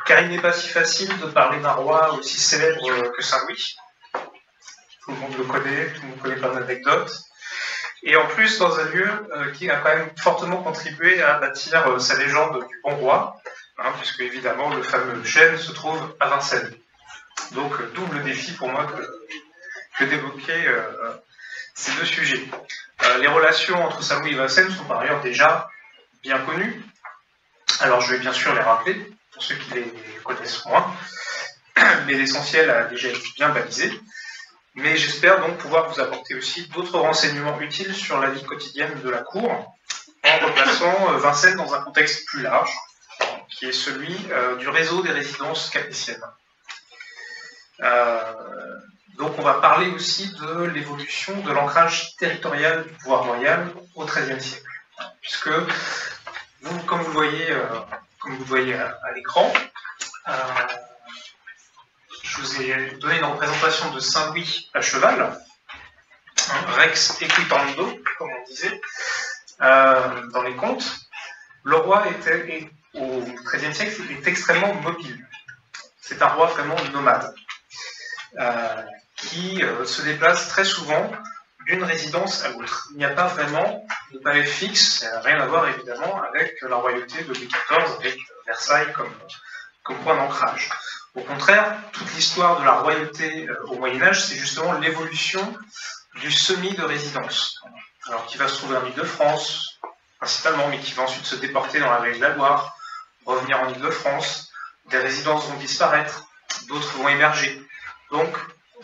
Car il n'est pas si facile de parler d'un roi aussi célèbre que Saint-Louis. Tout le monde le connaît, tout le monde connaît plein d'anecdotes. Et en plus, dans un lieu qui a quand même fortement contribué à bâtir sa légende du bon roi, puisque évidemment le fameux chêne se trouve à Vincennes. Donc double défi pour moi que d'évoquer ces deux sujets. Les relations entre Saint-Louis et Vincennes sont par ailleurs déjà bien connues. Alors je vais bien sûr les rappeler, pour ceux qui les connaissent moins, mais l'essentiel a déjà été bien balisé. Mais j'espère donc pouvoir vous apporter aussi d'autres renseignements utiles sur la vie quotidienne de la cour, en replaçant Vincennes dans un contexte plus large, qui est celui du réseau des résidences capétiennes. Donc on va parler aussi de l'évolution de l'ancrage territorial du pouvoir royal au XIIIe siècle, puisque comme vous le voyez à l'écran, je vous ai donné une représentation de Saint-Louis à cheval, Rex equipando, comme on disait, dans les contes. Le roi au XIIIe siècle est extrêmement mobile. C'est un roi vraiment nomade, qui se déplace très souvent d'une résidence à l'autre. Il n'y a pas vraiment de palais fixe, ça n'a rien à voir évidemment avec la royauté de Louis XIV, avec Versailles comme point d'ancrage. Au contraire, toute l'histoire de la royauté au Moyen-Âge, c'est justement l'évolution du semis de résidence. Alors, qui va se trouver en Île-de-France, principalement, mais qui va ensuite se déporter dans la vallée de la Loire, revenir en Île-de-France. Des résidences vont disparaître, d'autres vont émerger. Donc,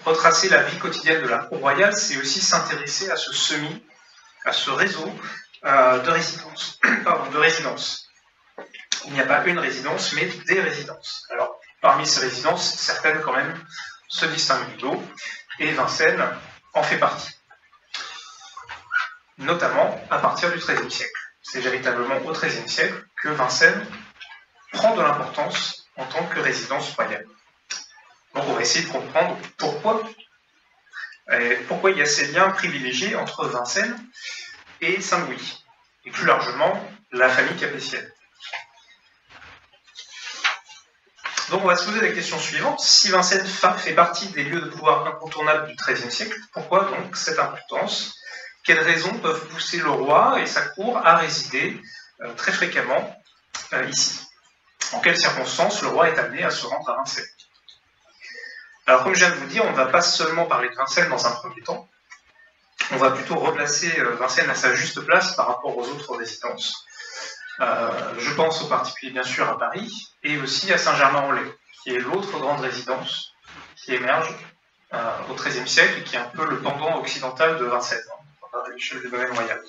retracer la vie quotidienne de la cour royale, c'est aussi s'intéresser à ce semis, à ce réseau de résidences. Il n'y a pas une résidence, mais des résidences. Alors, parmi ces résidences, certaines quand même se distinguent du lot, et Vincennes en fait partie. Notamment à partir du XIIIe siècle. C'est véritablement au XIIIe siècle que Vincennes prend de l'importance en tant que résidence royale. Donc on va essayer de comprendre pourquoi il y a ces liens privilégiés entre Vincennes et Saint-Louis, et plus largement la famille capétienne. Donc on va se poser la question suivante: si Vincennes fait partie des lieux de pouvoir incontournables du XIIIe siècle, pourquoi donc cette importance? Quelles raisons peuvent pousser le roi et sa cour à résider très fréquemment ici? En quelles circonstances le roi est amené à se rendre à Vincennes? Alors comme je viens de vous dire, on ne va pas seulement parler de Vincennes dans un premier temps, on va plutôt replacer Vincennes à sa juste place par rapport aux autres résidences. Je pense en particulier bien sûr à Paris, et aussi à Saint-Germain-en-Laye, qui est l'autre grande résidence qui émerge au XIIIe siècle, et qui est un peu le pendant occidental de Vincennes, à l'échelle du domaine royal.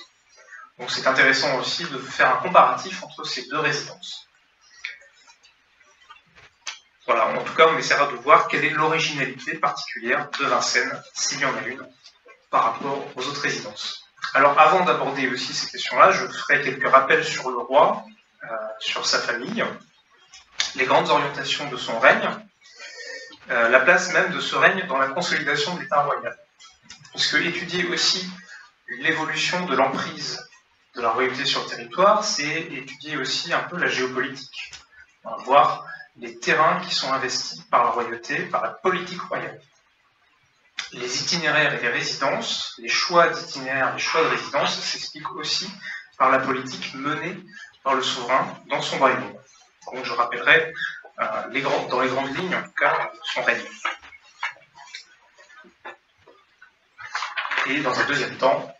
Donc c'est intéressant aussi de faire un comparatif entre ces deux résidences. Voilà, en tout cas, on essaiera de voir quelle est l'originalité particulière de Vincennes, s'il y en a une, par rapport aux autres résidences. Alors, avant d'aborder aussi ces questions-là, je ferai quelques rappels sur le roi, sur sa famille, les grandes orientations de son règne, la place même de ce règne dans la consolidation de l'État royal. Parce que étudier aussi l'évolution de l'emprise de la royauté sur le territoire, c'est étudier aussi un peu la géopolitique, voir les terrains qui sont investis par la royauté, par la politique royale. Les itinéraires et les résidences, les choix d'itinéraires, les choix de résidence s'expliquent aussi par la politique menée par le souverain dans son royaume. Donc je rappellerai dans les grandes lignes, en tout cas, son règne. Et dans un deuxième temps,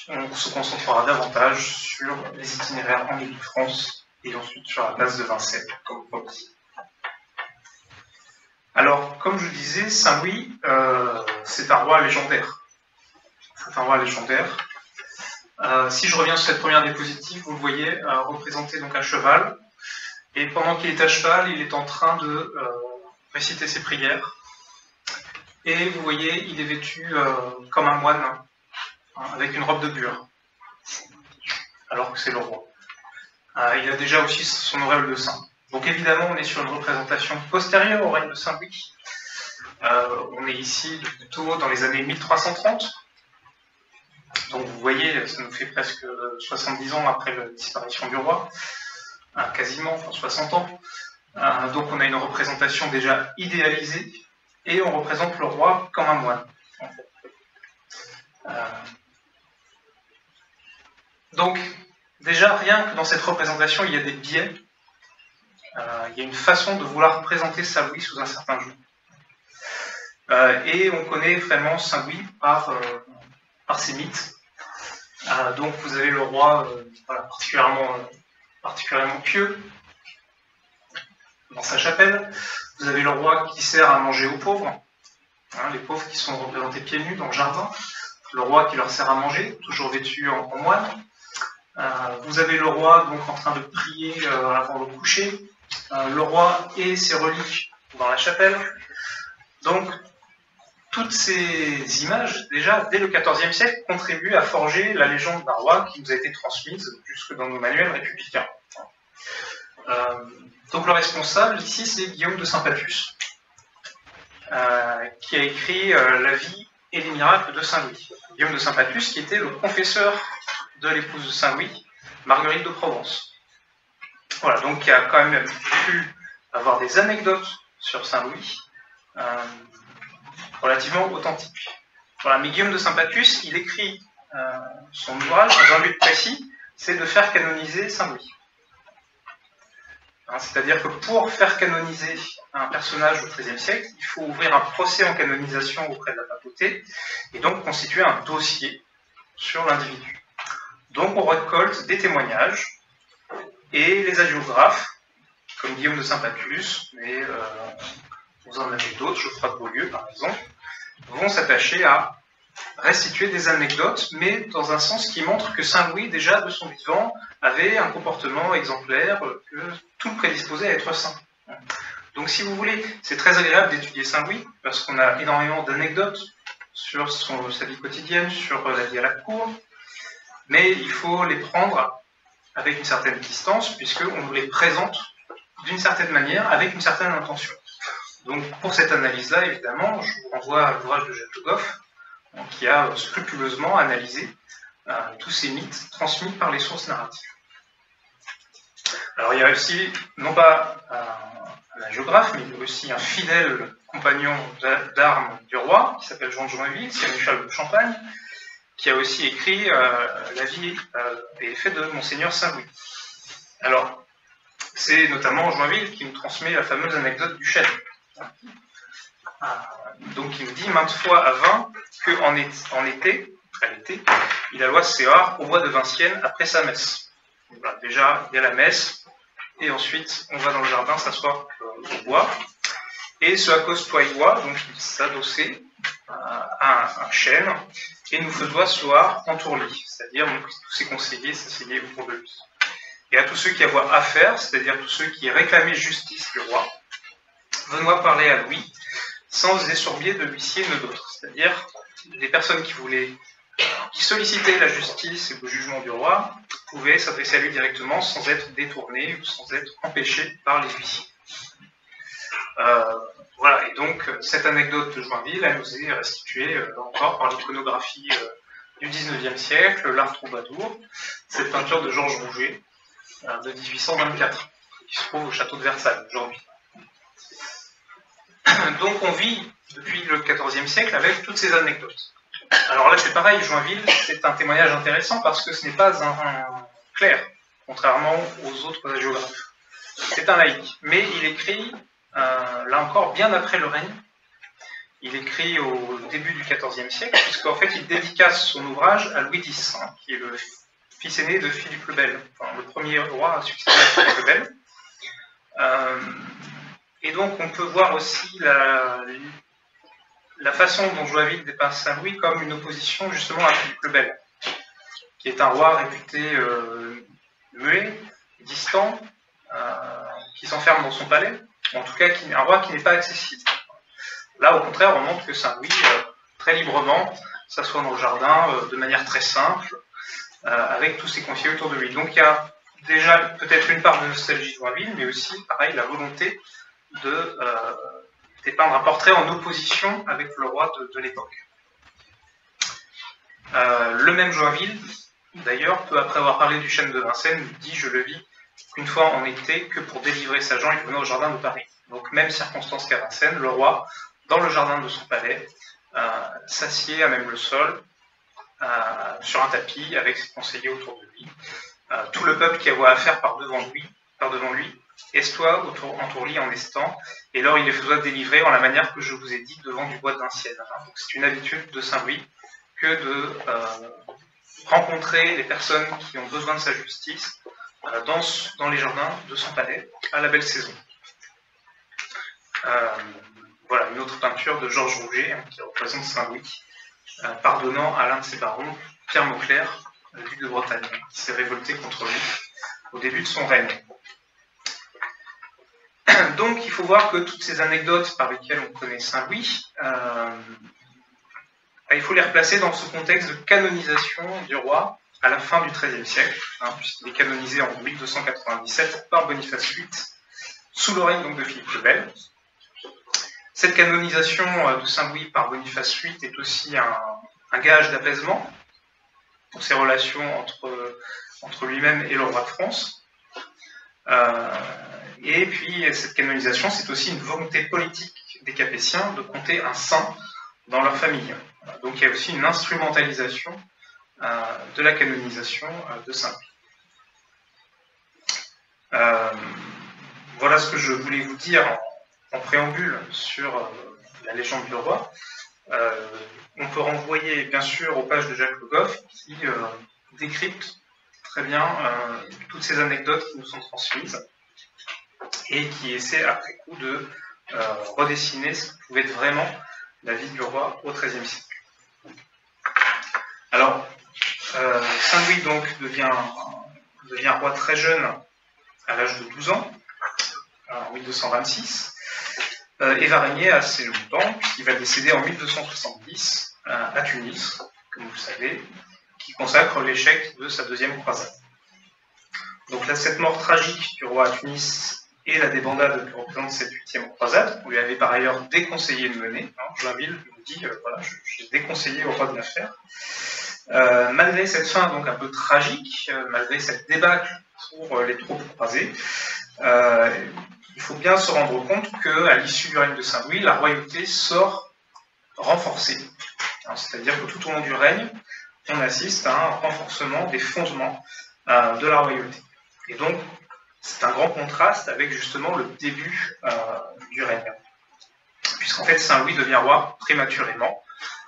on se concentrera davantage sur les itinéraires en Île-de-France et ensuite sur la place de Vincennes, comme promis. Alors, comme je disais, Saint-Louis, c'est un roi légendaire. C'est un roi légendaire. Si je reviens sur cette première diapositive, vous le voyez représenté donc à cheval. Et pendant qu'il est à cheval, il est en train de réciter ses prières. Et vous voyez, il est vêtu comme un moine, avec une robe de bure, alors que c'est le roi. Il a déjà aussi son auréole de saint. Donc évidemment, on est sur une représentation postérieure au règne de Saint-Louis. On est ici plutôt dans les années 1330. Donc vous voyez, ça nous fait presque 70 ans après la disparition du roi, quasiment, enfin 60 ans. Donc on a une représentation déjà idéalisée, et on représente le roi comme un moine. En fait. Donc déjà, rien que dans cette représentation, il y a des biais. Il y a une façon de vouloir présenter Saint-Louis sous un certain joug. Et on connaît vraiment Saint-Louis par ses mythes. Donc vous avez le roi voilà, particulièrement pieux dans sa chapelle. Vous avez le roi qui sert à manger aux pauvres, les pauvres qui sont représentés pieds nus dans le jardin. Le roi qui leur sert à manger, toujours vêtu en moine. Vous avez le roi donc en train de prier avant le coucher. Le roi et ses reliques dans la chapelle. Donc, toutes ces images, déjà, dès le XIVe siècle, contribuent à forger la légende d'un roi qui nous a été transmise jusque dans nos manuels républicains. Donc, le responsable, ici, c'est Guillaume de Saint-Patus, qui a écrit La vie et les miracles de Saint-Louis. Guillaume de Saint-Patus, qui était le confesseur de l'épouse de Saint-Louis, Marguerite de Provence. Voilà, donc il a quand même pu avoir des anecdotes sur Saint-Louis relativement authentiques. Voilà, mais Guillaume de Saint-Patus, il écrit son ouvrage dans un but précis, c'est de faire canoniser Saint-Louis. C'est-à-dire que pour faire canoniser un personnage au XIIIe siècle, il faut ouvrir un procès en canonisation auprès de la papauté, et donc constituer un dossier sur l'individu. Donc on récolte des témoignages, et les hagiographes, comme Guillaume de Saint-Patus, mais vous en avez d'autres, Geoffroy de Beaulieu par exemple, vont s'attacher à restituer des anecdotes, mais dans un sens qui montre que Saint-Louis, déjà de son vivant, avait un comportement exemplaire, que tout prédisposait à être saint. Donc si vous voulez, c'est très agréable d'étudier Saint-Louis, parce qu'on a énormément d'anecdotes sur sa vie quotidienne, sur la vie à la cour, mais il faut les prendre avec une certaine distance, puisqu'on nous les présente d'une certaine manière, avec une certaine intention. Donc pour cette analyse-là, évidemment, je vous renvoie à l'ouvrage de Jacques Le Goff, qui a scrupuleusement analysé tous ces mythes transmis par les sources narratives. Alors il y a aussi, non pas un hagiographe, mais il y a aussi un fidèle compagnon d'armes du roi, qui s'appelle Jean de Joinville, sénéchal de Champagne, qui a aussi écrit la vie et les faits de Monseigneur Saint-Louis. Alors, c'est notamment Joinville qui nous transmet la fameuse anecdote du chêne. Donc, il nous dit maintes fois à Vins qu'en été, à l'été, il alloie Séard au bois de Vinciennes après sa messe. Voilà, déjà, il y a la messe, et ensuite, on va dans le jardin s'asseoir au bois. Et ce à cause toivois, donc il s'adossait à un chêne, et nous faisoit soir en tourlis, c'est-à-dire tous ses conseillers s'asseyaient autour de lui. Et à tous ceux qui avaient affaire, c'est-à-dire tous ceux qui réclamaient justice du roi, venoient parler à Louis, sans essourbier de l'huissier ne d'autres, c'est-à-dire des personnes qui sollicitaient la justice et le jugement du roi, pouvaient s'adresser à lui directement sans être détournés ou sans être empêchés par les huissiers. Voilà, et donc cette anecdote de Joinville, elle nous est restituée encore par l'iconographie du XIXe siècle, l'art troubadour, cette peinture de Georges Rouget de 1824, qui se trouve au château de Versailles aujourd'hui. Donc on vit depuis le XIVe siècle avec toutes ces anecdotes. Alors là c'est pareil, Joinville, c'est un témoignage intéressant parce que ce n'est pas un clerc, contrairement aux autres hagiographes. C'est un laïc, mais il écrit, là encore, bien après le règne. Il écrit au début du XIVe siècle, puisqu'en fait il dédicace son ouvrage à Louis X, qui est le fils aîné de Philippe le Bel, enfin, le premier roi à succéder à Philippe le Bel. Et donc on peut voir aussi la façon dont Joinville dépeint Saint-Louis comme une opposition justement à Philippe le Bel, qui est un roi réputé muet, distant, qui s'enferme dans son palais, en tout cas un roi qui n'est pas accessible. Là, au contraire, on montre que Saint-Louis, très librement, s'assoit dans le jardin de manière très simple, avec tous ses confiés autour de lui. Donc il y a déjà peut-être une part de nostalgie de Joinville, mais aussi, pareil, la volonté de dépeindre un portrait en opposition avec le roi de l'époque. Le même Joinville, d'ailleurs, peu après avoir parlé du chêne de Vincennes, dit « Je le vis qu'une fois en été, que pour délivrer sa gent, il venait au jardin de Paris ». Donc même circonstance qu'à Vincennes, le roi, dans le jardin de son palais, s'assied à même le sol, sur un tapis, avec ses conseillers autour de lui. Tout le peuple qui a voix à faire par devant lui, est-toi entourli en estant, et lors il les faisait délivrer en la manière que je vous ai dit devant du bois de Vincennes. Donc c'est une habitude de Saint-Louis que de rencontrer les personnes qui ont besoin de sa justice dans les jardins de son palais à la belle saison. Voilà une autre peinture de Georges Rouget qui représente Saint-Louis, pardonnant à l'un de ses barons, Pierre Mauclerc, le duc de Bretagne, qui s'est révolté contre lui au début de son règne. Donc il faut voir que toutes ces anecdotes par lesquelles on connaît Saint-Louis, il faut les replacer dans ce contexte de canonisation du roi à la fin du XIIIe siècle, puisqu'il est canonisé en 1297 par Boniface VIII, sous le règne donc de Philippe le Bel. Cette canonisation de Saint-Louis par Boniface VIII est aussi un gage d'apaisement pour ses relations entre lui-même et le roi de France. Et puis cette canonisation, c'est aussi une volonté politique des Capétiens de compter un saint dans leur famille. Donc il y a aussi une instrumentalisation de la canonisation de Saint-Louis. Voilà ce que je voulais vous dire en préambule sur la légende du roi. On peut renvoyer bien sûr aux pages de Jacques Le Goff qui décrypte très bien toutes ces anecdotes qui nous sont transmises et qui essaie après coup de redessiner ce que pouvait être vraiment la vie du roi au XIIIe siècle. Alors, Saint-Louis donc devient roi très jeune, à l'âge de 12 ans, en 1226, et va régner assez longtemps, puisqu'il va décéder en 1270 à Tunis, comme vous le savez, qui consacre l'échec de sa deuxième croisade. Donc là, cette mort tragique du roi à Tunis et la débandade que représente cette 8e croisade, on lui avait par ailleurs déconseillé de mener. Joinville nous dit voilà, j'ai déconseillé au roi de la faire. Malgré cette fin donc un peu tragique, malgré cette débâcle pour les troupes croisées, il faut bien se rendre compte qu'à l'issue du règne de Saint-Louis, la royauté sort renforcée. C'est-à-dire que tout au long du règne, on assiste à un renforcement des fondements de la royauté. Et donc, c'est un grand contraste avec justement le début du règne. Puisqu'en fait, Saint-Louis devient roi prématurément,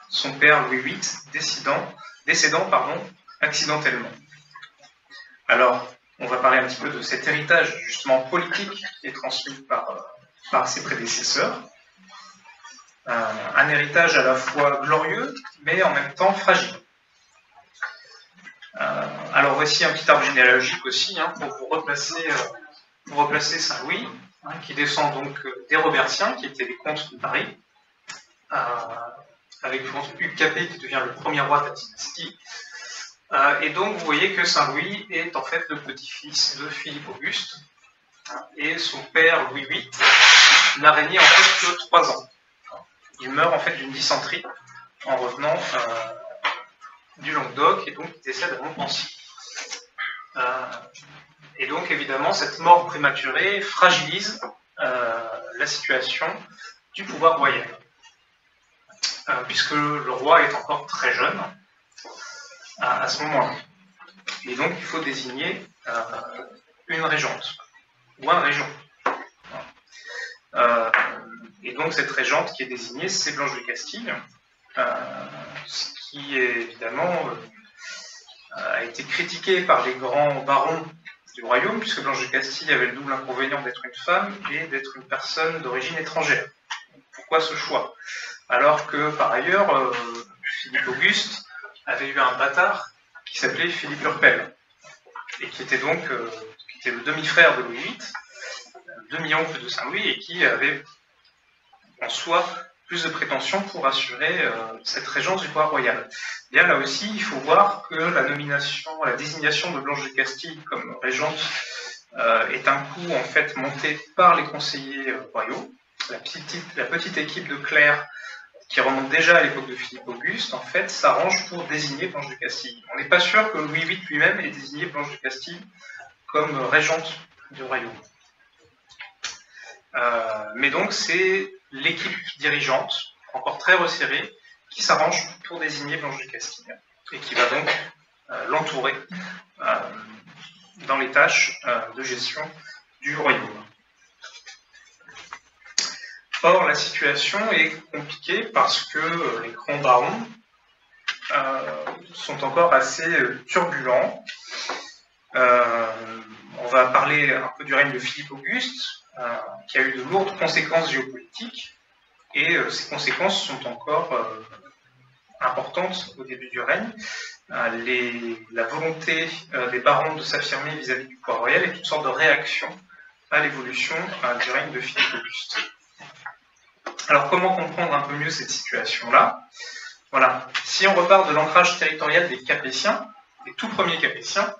son père Louis VIII décédant accidentellement. Alors, on va parler un petit peu de cet héritage justement politique qui est transmis par ses prédécesseurs. Un héritage à la fois glorieux, mais en même temps fragile. Alors voici un petit arbre généalogique aussi, pour vous replacer Saint-Louis, qui descend donc des Robertiens, qui étaient les comtes de Paris, avec Hugues Capet qui devient le premier roi de la dynastie. Et donc vous voyez que Saint-Louis est en fait le petit-fils de Philippe Auguste, et son père Louis VIII n'a régné en fait que 3 ans. Il meurt en fait d'une dysenterie en revenant du Languedoc, et donc il décède à Montpensier. Et donc évidemment cette mort prématurée fragilise la situation du pouvoir royal, puisque le roi est encore très jeune à ce moment-là. Et donc il faut désigner une régente, ou un régent. Et donc cette régente qui est désignée, c'est Blanche de Castille, ce qui est évidemment a été critiqué par les grands barons du royaume, puisque Blanche de Castille avait le double inconvénient d'être une femme et d'être une personne d'origine étrangère. Pourquoi ce choix? Alors que par ailleurs, Philippe Auguste avait eu un bâtard qui s'appelait Philippe Urpel, et qui était donc le demi-frère de Louis VIII, demi-oncle de Saint-Louis, et qui avait en soi plus de prétentions pour assurer cette régence du pouvoir royal. Bien là aussi, il faut voir que la désignation de Blanche de Castille comme régente est un coup en fait monté par les conseillers royaux. La petite équipe de clercs qui remonte déjà à l'époque de Philippe Auguste, en fait, s'arrange pour désigner Blanche de Castille. On n'est pas sûr que Louis VIII lui-même ait désigné Blanche de Castille comme régente du royaume. Mais donc, c'est l'équipe dirigeante, encore très resserrée, qui s'arrange pour désigner Blanche de Castille, et qui va donc l'entourer dans les tâches de gestion du royaume. Or, la situation est compliquée parce que les grands barons sont encore assez turbulents. On va parler un peu du règne de Philippe Auguste, qui a eu de lourdes conséquences géopolitiques, et ces conséquences sont encore importantes au début du règne. La volonté des barons de s'affirmer vis-à-vis du pouvoir royal est une sorte de réaction à l'évolution du règne de Philippe Auguste. Alors, comment comprendre un peu mieux cette situation-là? Voilà. Si on repart de l'ancrage territorial des Capétiens, des tout premiers Capétiens,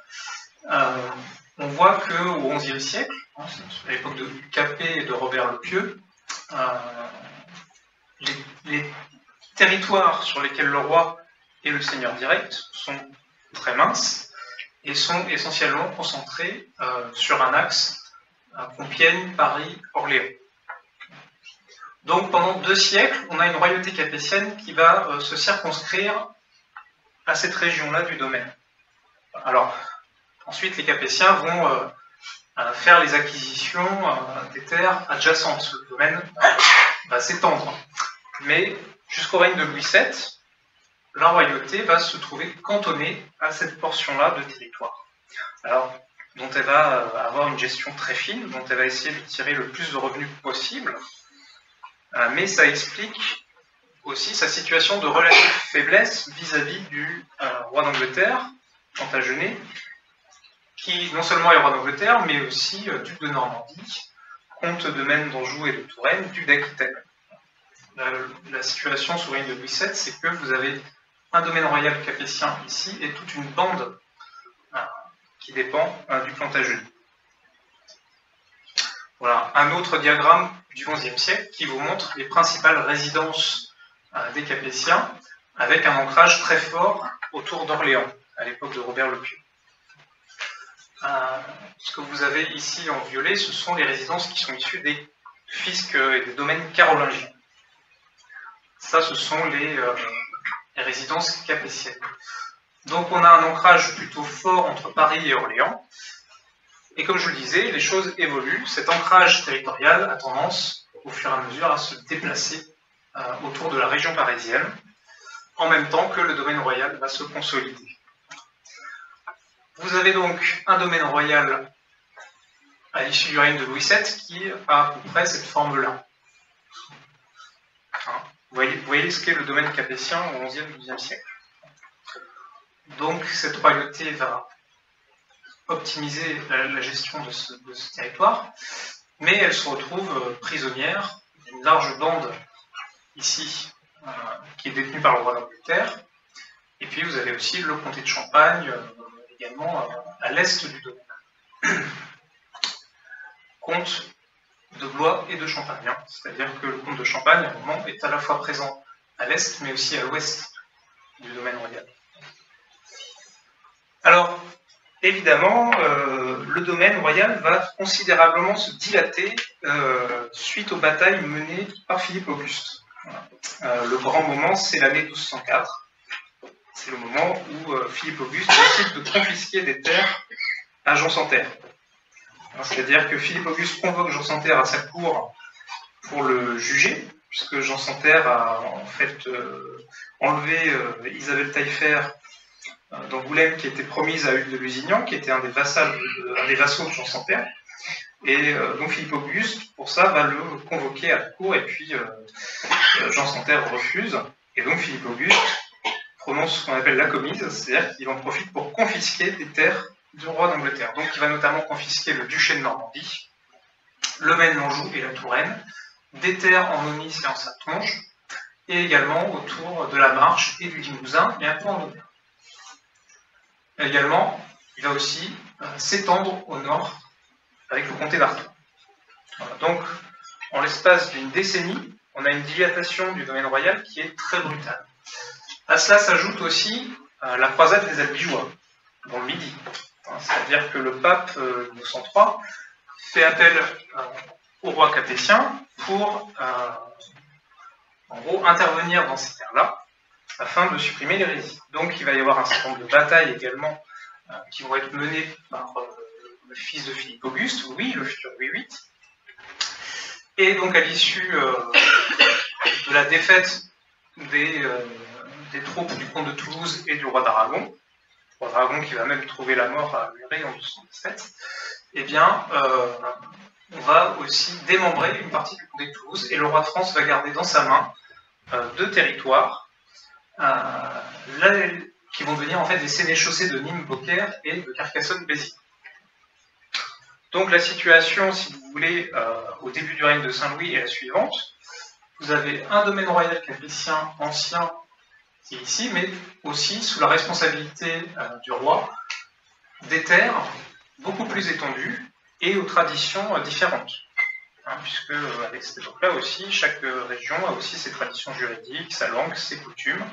on voit qu'au XIe siècle, à l'époque de Capet et de Robert le Pieux, les territoires sur lesquels le roi est le seigneur direct sont très minces et sont essentiellement concentrés sur un axe Compiègne, Paris, Orléans. Donc pendant 2 siècles, on a une royauté capétienne qui va se circonscrire à cette région-là du domaine. Alors, ensuite, les Capétiens vont faire les acquisitions des terres adjacentes. Le domaine va s'étendre. Mais jusqu'au règne de Louis VII, la royauté va se trouver cantonnée à cette portion-là de territoire. Alors, dont elle va avoir une gestion très fine, dont elle va essayer de tirer le plus de revenus possible. Mais ça explique aussi sa situation de relative faiblesse vis-à-vis du roi d'Angleterre, Plantagenet, qui non seulement est roi d'Angleterre, mais aussi duc de Normandie, comte de Maine, d'Anjou et de Touraine, duc d'Aquitaine. La situation sous règne de Louis VII, c'est que vous avez un domaine royal capétien ici et toute une bande qui dépend du Plantagenet. Voilà, un autre diagramme du XIe siècle qui vous montre les principales résidences des Capétiens avec un ancrage très fort autour d'Orléans, à l'époque de Robert le Pieux. Ce que vous avez ici en violet, ce sont les résidences qui sont issues des fiscs et des domaines carolingiens. Ça, ce sont les résidences capétiennes. Donc on a un ancrage plutôt fort entre Paris et Orléans. Et comme je le disais, les choses évoluent. Cet ancrage territorial a tendance, au fur et à mesure, à se déplacer autour de la région parisienne, en même temps que le domaine royal va se consolider. Vous avez donc un domaine royal à l'issue du règne de Louis VII qui a à peu près cette forme-là. Vous voyez ce qu'est le domaine capétien au XIe et XIIe siècle. Donc cette royauté va optimiser la gestion de ce territoire, mais elle se retrouve prisonnière d'une large bande ici, qui est détenue par le roi d'Angleterre, et puis vous avez aussi le comté de Champagne, également à l'est du domaine. Comte de Blois et de Champagne, c'est-à-dire que le comte de Champagne, à un moment, est à la fois présent à l'est, mais aussi à l'ouest du domaine royal. Alors, évidemment, le domaine royal va considérablement se dilater suite aux batailles menées par Philippe Auguste. Le grand moment, c'est l'année 1204. C'est le moment où Philippe Auguste décide de confisquer des terres à Jean sans Terre. C'est-à-dire que Philippe Auguste convoque Jean sans Terre à sa cour pour le juger, puisque Jean sans Terre a en fait enlevé Isabelle Taillefer d'Angoulême, qui était promise à Hugues de Lusignan, qui était un des vassaux de Jean sans Terre. Et donc Philippe Auguste, pour ça, va le convoquer à la cour, et puis Jean sans Terre refuse. Et donc Philippe Auguste prononce ce qu'on appelle la commise, c'est-à-dire qu'il en profite pour confisquer des terres du roi d'Angleterre. Donc il va notamment confisquer le duché de Normandie, le Maine, l'Anjou et la Touraine, des terres en Aunis et en Saintonge, et également autour de la Marche et du Limousin, et un peu en Auvergne. Également, il va aussi s'étendre au nord avec le comté d'Artois. Voilà, donc, en l'espace d'une décennie, on a une dilatation du domaine royal qui est très brutale. À cela s'ajoute aussi la croisade des Albigeois, dans le Midi. C'est-à-dire que le pape Innocent III fait appel au roi capétien pour, en gros, intervenir dans ces terres-là, afin de supprimer l'hérésie. Donc il va y avoir un certain nombre de batailles également qui vont être menées par le fils de Philippe Auguste, Louis, le futur Louis VIII. Et donc à l'issue de la défaite des troupes du comte de Toulouse et du roi d'Aragon, le roi d'Aragon qui va même trouver la mort à Muret en 1217, eh bien on va aussi démembrer une partie du comté de Toulouse et le roi de France va garder dans sa main deux territoires qui vont devenir en fait des sénéchaussées de Nîmes, Beaucaire et de Carcassonne-Béziers. Donc la situation, si vous voulez, au début du règne de Saint-Louis est la suivante. Vous avez un domaine royal capétien ancien qui est ici, mais aussi sous la responsabilité du roi, des terres beaucoup plus étendues et aux traditions différentes. Puisque avec cette époque-là aussi, chaque région a aussi ses traditions juridiques, sa langue, ses coutumes.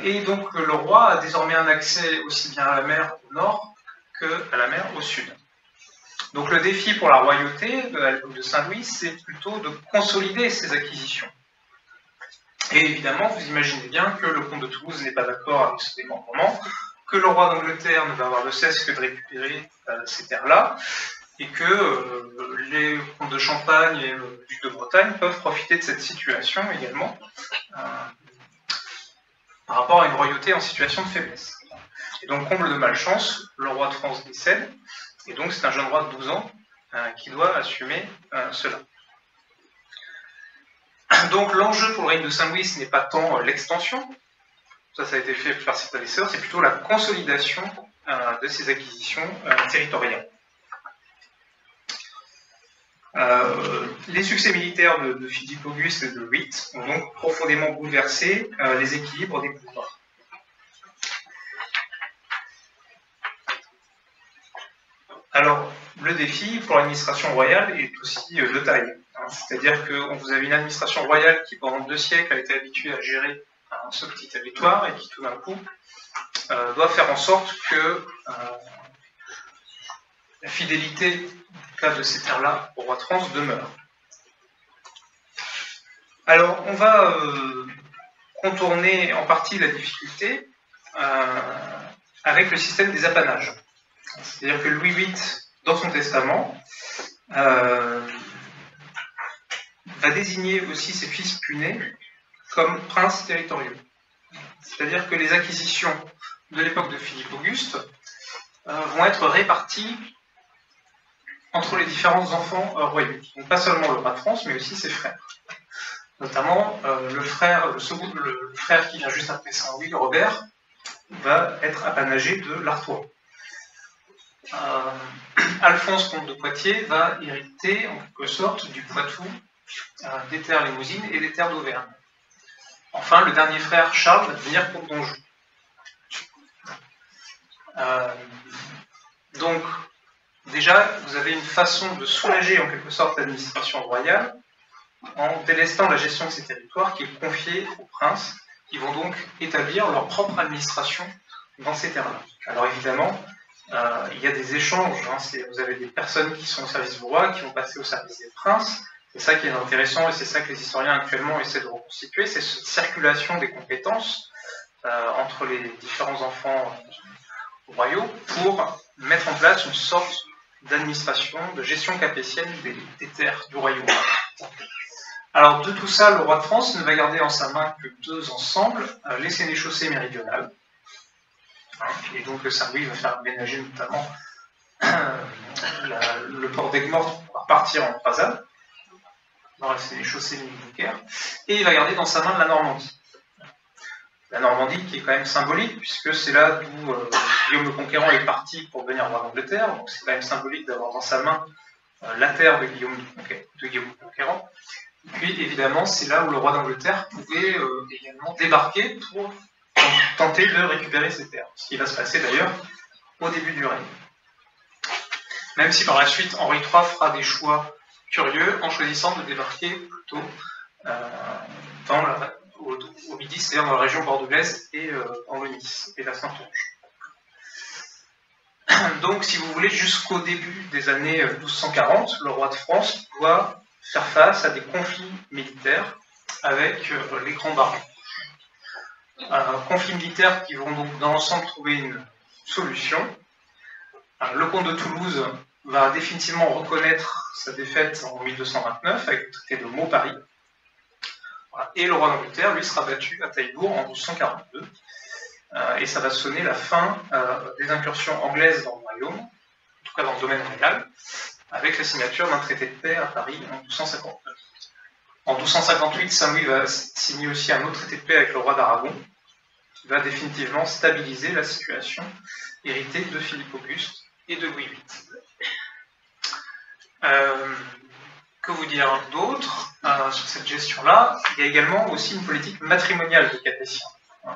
Et donc le roi a désormais un accès aussi bien à la mer au nord qu'à la mer au sud. Donc le défi pour la royauté de Saint-Louis, c'est plutôt de consolider ses acquisitions. Et évidemment, vous imaginez bien que le comte de Toulouse n'est pas d'accord avec ce démembrement, que le roi d'Angleterre ne va avoir de cesse que de récupérer ces terres-là, et que les comtes de Champagne et le duc de Bretagne peuvent profiter de cette situation également par rapport à une royauté en situation de faiblesse. Et donc, comble de malchance, le roi de France décède, et donc c'est un jeune roi de 12 ans qui doit assumer cela. Donc l'enjeu pour le règne de Saint-Louis, ce n'est pas tant l'extension, ça a été fait par ses prédécesseurs, c'est plutôt la consolidation de ses acquisitions territoriales. Les succès militaires de Philippe Auguste et de Louis VIII ont donc profondément bouleversé les équilibres des pouvoirs. Alors, le défi pour l'administration royale est aussi de taille. C'est-à-dire que vous avez une administration royale qui, pendant 2 siècles, a été habituée à gérer ce petit territoire et qui, tout d'un coup, doit faire en sorte que la fidélité, en cas de ces terres-là, au roi de France demeure. Alors, on va contourner en partie la difficulté avec le système des apanages. C'est-à-dire que Louis VIII, dans son testament, va désigner aussi ses fils punais comme princes territoriaux. C'est-à-dire que les acquisitions de l'époque de Philippe Auguste vont être réparties entre les différents enfants royaux. Donc pas seulement le roi de France, mais aussi ses frères. Notamment le frère qui vient juste après Saint-Louis, Robert, va être apanagé de l'Artois. Alphonse, comte de Poitiers, va hériter en quelque sorte du Poitou, des terres limousines et des terres d'Auvergne. Enfin, le dernier frère, Charles, va devenir comte d'Anjou. Donc, déjà, vous avez une façon de soulager en quelque sorte l'administration royale en délestant la gestion de ces territoires qui est confiée aux princes, qui vont donc établir leur propre administration dans ces terres-là. Alors évidemment, il y a des échanges, vous avez des personnes qui sont au service du roi, qui vont passer au service des princes, c'est ça qui est intéressant et c'est ça que les historiens actuellement essaient de reconstituer, c'est cette circulation des compétences entre les différents enfants royaux pour mettre en place une sorte d'administration, de gestion capétienne des terres du royaume. Alors de tout ça, le roi de France ne va garder en sa main que 2 ensembles, les sénéchaussées méridionales. Et donc Saint-Louis va faire aménager notamment le port d'Aigues-Mortes pour pouvoir partir en croisade, dans la sénéchaussée Beaucaire, et il va garder dans sa main la Normandie. La Normandie qui est quand même symbolique, puisque c'est là d'où Guillaume le Conquérant est parti pour devenir roi d'Angleterre, donc c'est quand même symbolique d'avoir dans sa main la terre de Guillaume le Conquérant. Puis évidemment, c'est là où le roi d'Angleterre pouvait également débarquer pour tenter de récupérer ses terres. Ce qui va se passer d'ailleurs au début du règne. Même si par la suite, Henri III fera des choix curieux en choisissant de débarquer plutôt au midi, c'est-à-dire dans la région bordelaise et en Venise et la Saintonge. Donc, si vous voulez, jusqu'au début des années 1240, le roi de France doit faire face à des conflits militaires avec les grands barons. Conflits militaires qui vont donc dans l'ensemble trouver une solution. Le comte de Toulouse va définitivement reconnaître sa défaite en 1229 avec le traité de Mauparis. Et le roi d'Angleterre, lui, sera battu à Taillebourg en 1242. Et ça va sonner la fin des incursions anglaises dans le royaume, en tout cas dans le domaine royal, avec la signature d'un traité de paix à Paris en 1259. En 1258, Saint-Louis va signer aussi un autre traité de paix avec le roi d'Aragon, qui va définitivement stabiliser la situation héritée de Philippe Auguste et de Louis VIII. Que vous dire d'autre sur cette gestion-là? Il y a également aussi une politique matrimoniale des Capétiens.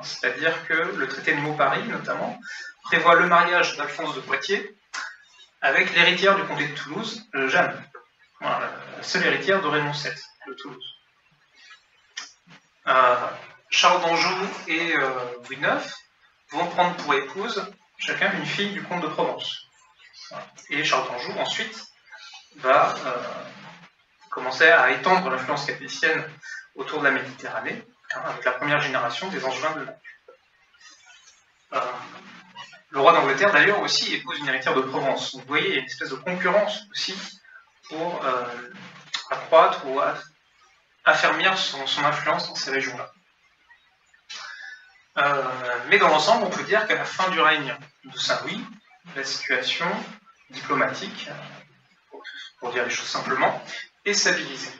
C'est-à-dire que le traité de Mauparis, notamment, prévoit le mariage d'Alphonse de Poitiers avec l'héritière du comté de Toulouse, Jeanne, voilà, la seule héritière de Raymond VII de Toulouse. Charles d'Anjou et Louis IX vont prendre pour épouse chacun une fille du comte de Provence. Voilà. Et Charles d'Anjou, ensuite, va commencer à étendre l'influence capétienne autour de la Méditerranée, avec la première génération des Angevins de Naples. Le roi d'Angleterre, d'ailleurs, aussi épouse une héritière de Provence. Donc, vous voyez, il y a une espèce de concurrence aussi pour accroître ou affermir son influence dans ces régions-là. Mais dans l'ensemble, on peut dire qu'à la fin du règne de Saint-Louis, la situation diplomatique, pour dire les choses simplement, est stabilisée.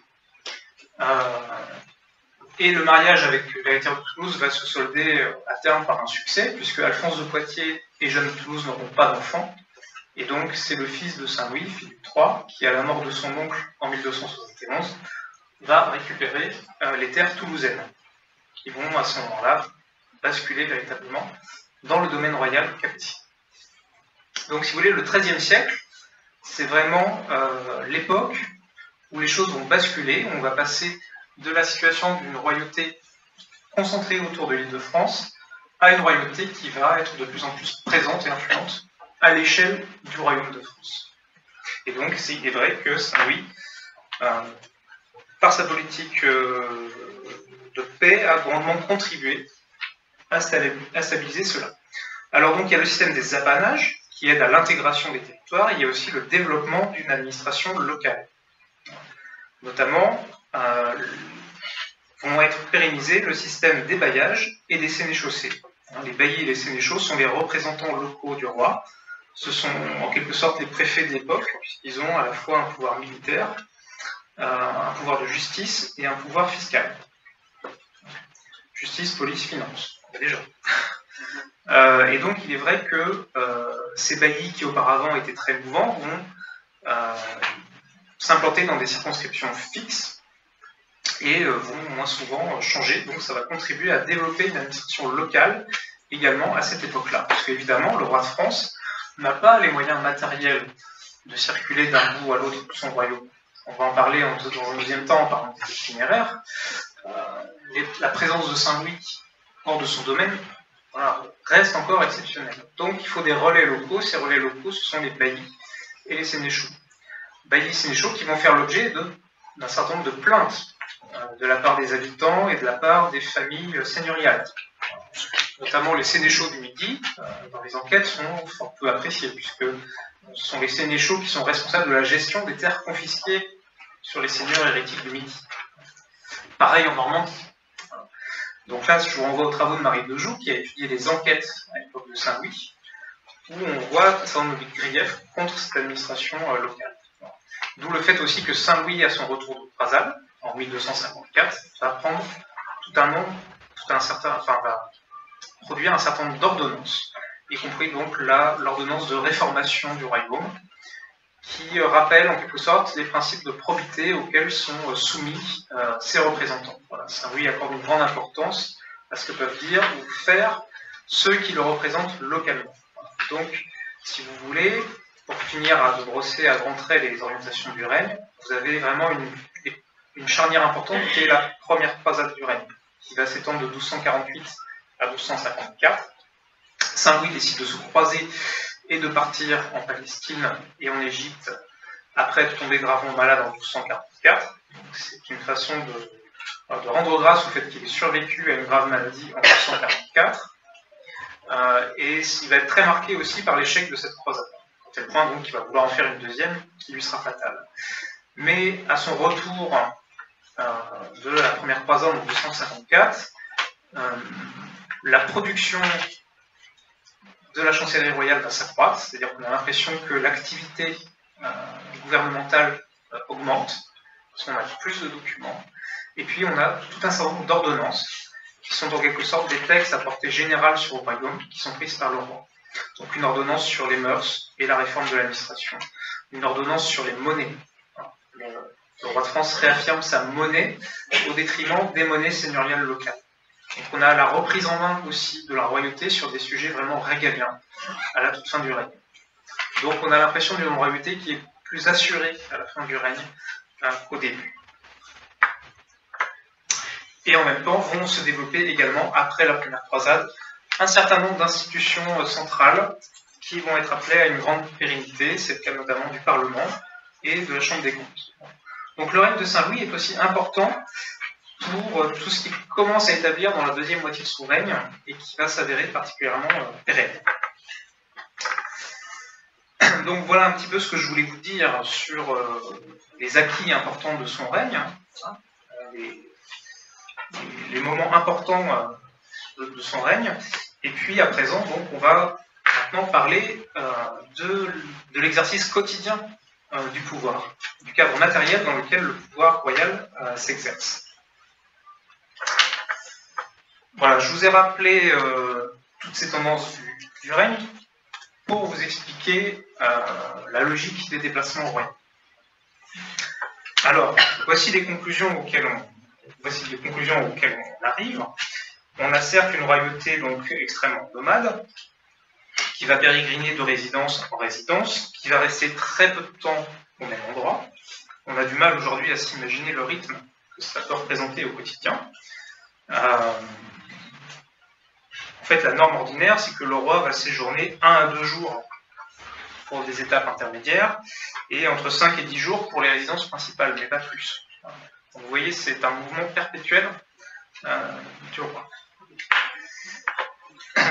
Et le mariage avec l'héritière de Toulouse va se solder à terme par un succès, puisque Alphonse de Poitiers et Jeanne de Toulouse n'auront pas d'enfants. Et donc, c'est le fils de Saint-Louis, Philippe III, qui, à la mort de son oncle en 1271, va récupérer les terres toulousaines, qui vont à ce moment-là basculer véritablement dans le domaine royal capétien. Donc, si vous voulez, le XIIIe siècle, c'est vraiment l'époque où les choses vont basculer, où on va passer de la situation d'une royauté concentrée autour de l'île de France à une royauté qui va être de plus en plus présente et influente à l'échelle du royaume de France. Et donc, il est vrai que Saint-Louis, par sa politique de paix, a grandement contribué à stabiliser cela. Alors donc, il y a le système des apanages qui aide à l'intégration des territoires, il y a aussi le développement d'une administration locale. Notamment, vont être pérennisés le système des bailliages et des sénéchaussées. Les baillis et les sénéchaux sont les représentants locaux du roi. Ce sont en quelque sorte les préfets de l'époque, puisqu'ils ont à la fois un pouvoir militaire, un pouvoir de justice et un pouvoir fiscal. Justice, police, finance, déjà. Et donc il est vrai que ces baillis qui auparavant étaient très mouvants vont s'implanter dans des circonscriptions fixes et vont moins souvent changer. Donc ça va contribuer à développer une administration locale également à cette époque-là. Parce qu'évidemment, le roi de France n'a pas les moyens matériels de circuler d'un bout à l'autre de son royaume. On va en parler dans le deuxième temps en parlant des itinéraires. La présence de Saint-Louis hors de son domaine reste encore exceptionnelle. Donc il faut des relais locaux. Ces relais locaux, ce sont les baillis et les sénéchaux. Baillis et sénéchaux qui vont faire l'objet d'un certain nombre de plaintes de la part des habitants et de la part des familles seigneuriales. Notamment les sénéchaux du Midi, dans les enquêtes, sont fort peu appréciés, puisque ce sont les sénéchaux qui sont responsables de la gestion des terres confisquées sur les seigneurs héritiques du Midi. Pareil en Normandie. Donc là, je vous renvoie aux travaux de Marie de Joux, qui a étudié les enquêtes à l'époque de Saint-Louis, où on voit un certain nombre de griefs contre cette administration locale. D'où le fait aussi que Saint-Louis, à son retour de Brazal, en 1254, va prendre va produire un certain nombre d'ordonnances, y compris donc l'ordonnance de réformation du royaume, qui rappelle en quelque sorte les principes de probité auxquels sont soumis ces représentants. Voilà, Saint-Louis accorde une grande importance à ce que peuvent dire ou faire ceux qui le représentent localement. Donc, si vous voulez, pour finir de brosser à grands traits les orientations du règne, vous avez vraiment une charnière importante qui est la première croisade du règne, qui va s'étendre de 1248 à 1254. Saint-Louis décide de se croiser et de partir en Palestine et en Égypte après être tombé gravement malade en 1244. C'est une façon de rendre grâce au fait qu'il ait survécu à une grave maladie en 1244. Et il va être très marqué aussi par l'échec de cette croisade, à tel point donc qu'il va vouloir en faire une deuxième qui lui sera fatale. Mais à son retour de la première croisade en 1254, la production de la chancellerie royale va s'accroître, c'est-à-dire qu'on a l'impression que l'activité gouvernementale augmente, parce qu'on a plus de documents, et puis on a tout un certain nombre d'ordonnances, qui sont en quelque sorte des textes à portée générale sur le royaume, qui sont prises par le roi. Donc une ordonnance sur les mœurs et la réforme de l'administration, une ordonnance sur les monnaies. Le roi de France réaffirme sa monnaie au détriment des monnaies seigneuriales locales. Donc on a la reprise en main aussi de la royauté sur des sujets vraiment régaliens à la toute fin du règne. Donc on a l'impression d'une royauté qui est plus assurée à la fin du règne qu'au début. Et en même temps vont se développer également, après la première croisade, un certain nombre d'institutions centrales qui vont être appelées à une grande pérennité. C'est le cas notamment du Parlement et de la Chambre des comptes. Donc le règne de Saint-Louis est aussi important pour tout ce qui commence à établir dans la deuxième moitié de son règne et qui va s'avérer particulièrement pérenne. Donc voilà un petit peu ce que je voulais vous dire sur les acquis importants de son règne, les moments importants de son règne. Et puis à présent, donc, on va maintenant parler de l'exercice quotidien du pouvoir, du cadre matériel dans lequel le pouvoir royal s'exerce. Voilà, je vous ai rappelé toutes ces tendances du règne pour vous expliquer la logique des déplacements royaux. Alors, voici les conclusions auxquelles on arrive. On a certes une royauté donc extrêmement nomade, qui va pérégriner de résidence en résidence, qui va rester très peu de temps au même endroit. On a du mal aujourd'hui à s'imaginer le rythme que ça peut représenter au quotidien. En fait, la norme ordinaire, c'est que le roi va séjourner 1 à 2 jours pour des étapes intermédiaires, et entre 5 et 10 jours pour les résidences principales, mais pas plus. Donc, vous voyez, c'est un mouvement perpétuel du roi.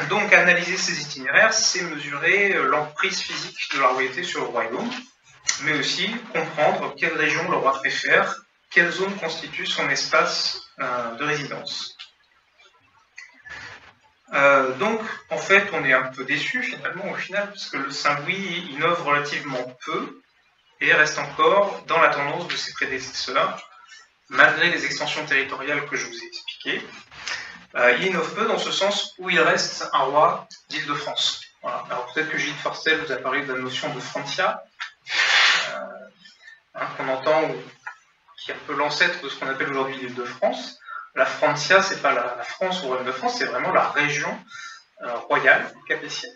Donc, analyser ces itinéraires, c'est mesurer l'emprise physique de la royauté sur le royaume, mais aussi comprendre quelle région le roi préfère, quelle zone constitue son espace de résidence. Donc, en fait, on est un peu déçu finalement au final, parce que le Saint-Louis innove relativement peu et reste encore dans la tendance de ses prédécesseurs, malgré les extensions territoriales que je vous ai expliquées. Il innove peu dans ce sens où il reste un roi d'Île-de-France. Voilà. Alors peut-être que Gilles Forstel vous a parlé de la notion de frontia, qu'on entend, qui est un peu l'ancêtre de ce qu'on appelle aujourd'hui l'Île-de-France. La frontia, c'est pas la France ou le royaume de France, c'est vraiment la région royale capétienne.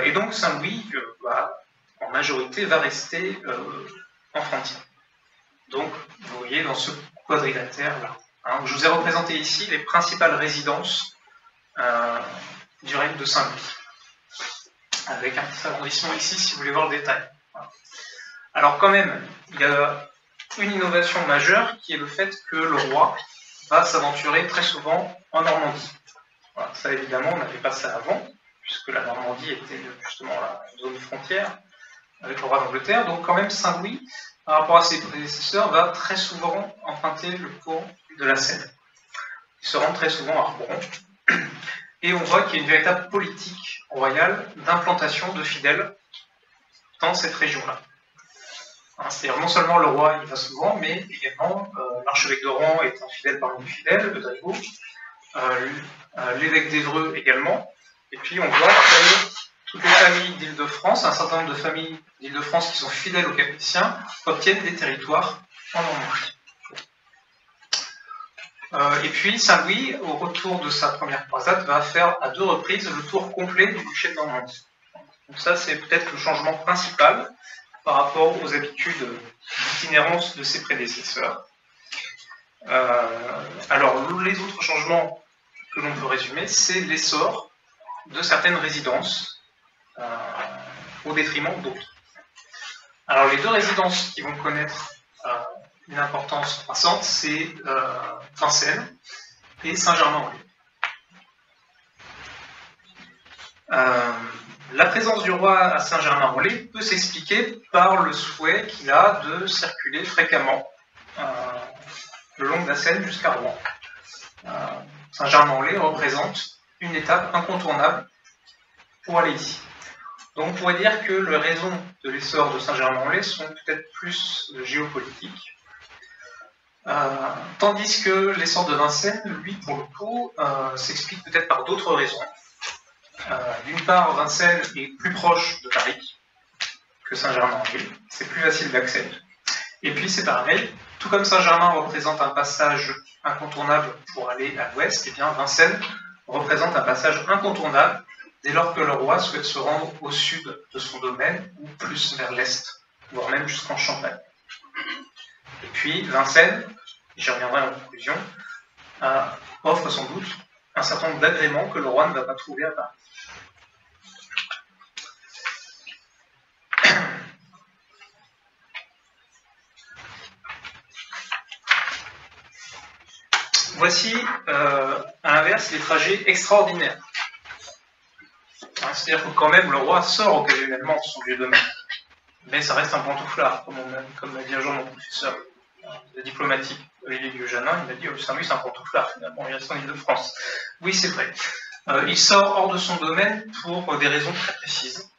Et donc Saint-Louis, en majorité, va rester en frontière. Donc, vous voyez dans ce quadrilatère-là. Je vous ai représenté ici les principales résidences du règne de Saint-Louis, avec un petit arrondissement ici si vous voulez voir le détail. Alors quand même, il y a une innovation majeure qui est le fait que le roi va s'aventurer très souvent en Normandie. Voilà, ça évidemment, on n'avait pas ça avant, puisque la Normandie était justement la zone frontière avec le roi d'Angleterre. Donc quand même, Saint-Louis, par rapport à ses prédécesseurs, va très souvent emprunter le cours de la Seine. Il se rend très souvent à Rouen. Et on voit qu'il y a une véritable politique royale d'implantation de fidèles dans cette région-là. C'est-à-dire non seulement le roi y va souvent, mais également l'archevêque de Rouen est un fidèle parmi les fidèles, le Drigo, l'évêque d'Évreux également. Et puis on voit que toutes les familles d'Île-de-France, un certain nombre de familles d'Île-de-France qui sont fidèles aux Capétiens, obtiennent des territoires en Normandie. Et puis Saint-Louis, au retour de sa première croisade, va faire à 2 reprises le tour complet du duché de Normandie. Donc ça, c'est peut-être le changement principal par rapport aux habitudes d'itinérance de ses prédécesseurs. Alors, les autres changements que l'on peut résumer, c'est l'essor de certaines résidences au détriment d'autres. Alors, les 2 résidences qui vont connaître une importance croissante, c'est Vincennes et Saint-Germain-en-Laye. La présence du roi à Saint-Germain-en-Laye peut s'expliquer par le souhait qu'il a de circuler fréquemment le long de la Seine jusqu'à Rouen. Saint-Germain-en-Laye représente une étape incontournable pour aller ici. Donc on pourrait dire que les raisons de l'essor de Saint-Germain-en-Laye sont peut-être plus géopolitiques, tandis que l'essor de Vincennes, lui, pour le coup, s'explique peut-être par d'autres raisons. D'une part, Vincennes est plus proche de Paris que Saint-Germain-en-Laye, c'est plus facile d'accès. Et puis c'est pareil, tout comme Saint-Germain représente un passage incontournable pour aller à l'ouest, et bien Vincennes représente un passage incontournable dès lors que le roi souhaite se rendre au sud de son domaine ou plus vers l'est, voire même jusqu'en Champagne. Et puis Vincennes, j'y reviendrai en conclusion, offre sans doute un certain nombre d'agréments que le roi ne va pas trouver à Paris. Voici, à l'inverse, les trajets extraordinaires. C'est-à-dire que quand même, le roi sort occasionnellement de son lieu de domaine. Mais ça reste un pantouflard, comme m'a dit un jour mon professeur de diplomatique, Olivier Guejanin, il m'a dit Saint-Louis c'est un pantouflard finalement, il reste en Île-de-France. Oui, c'est vrai. Il sort hors de son domaine pour des raisons très précises.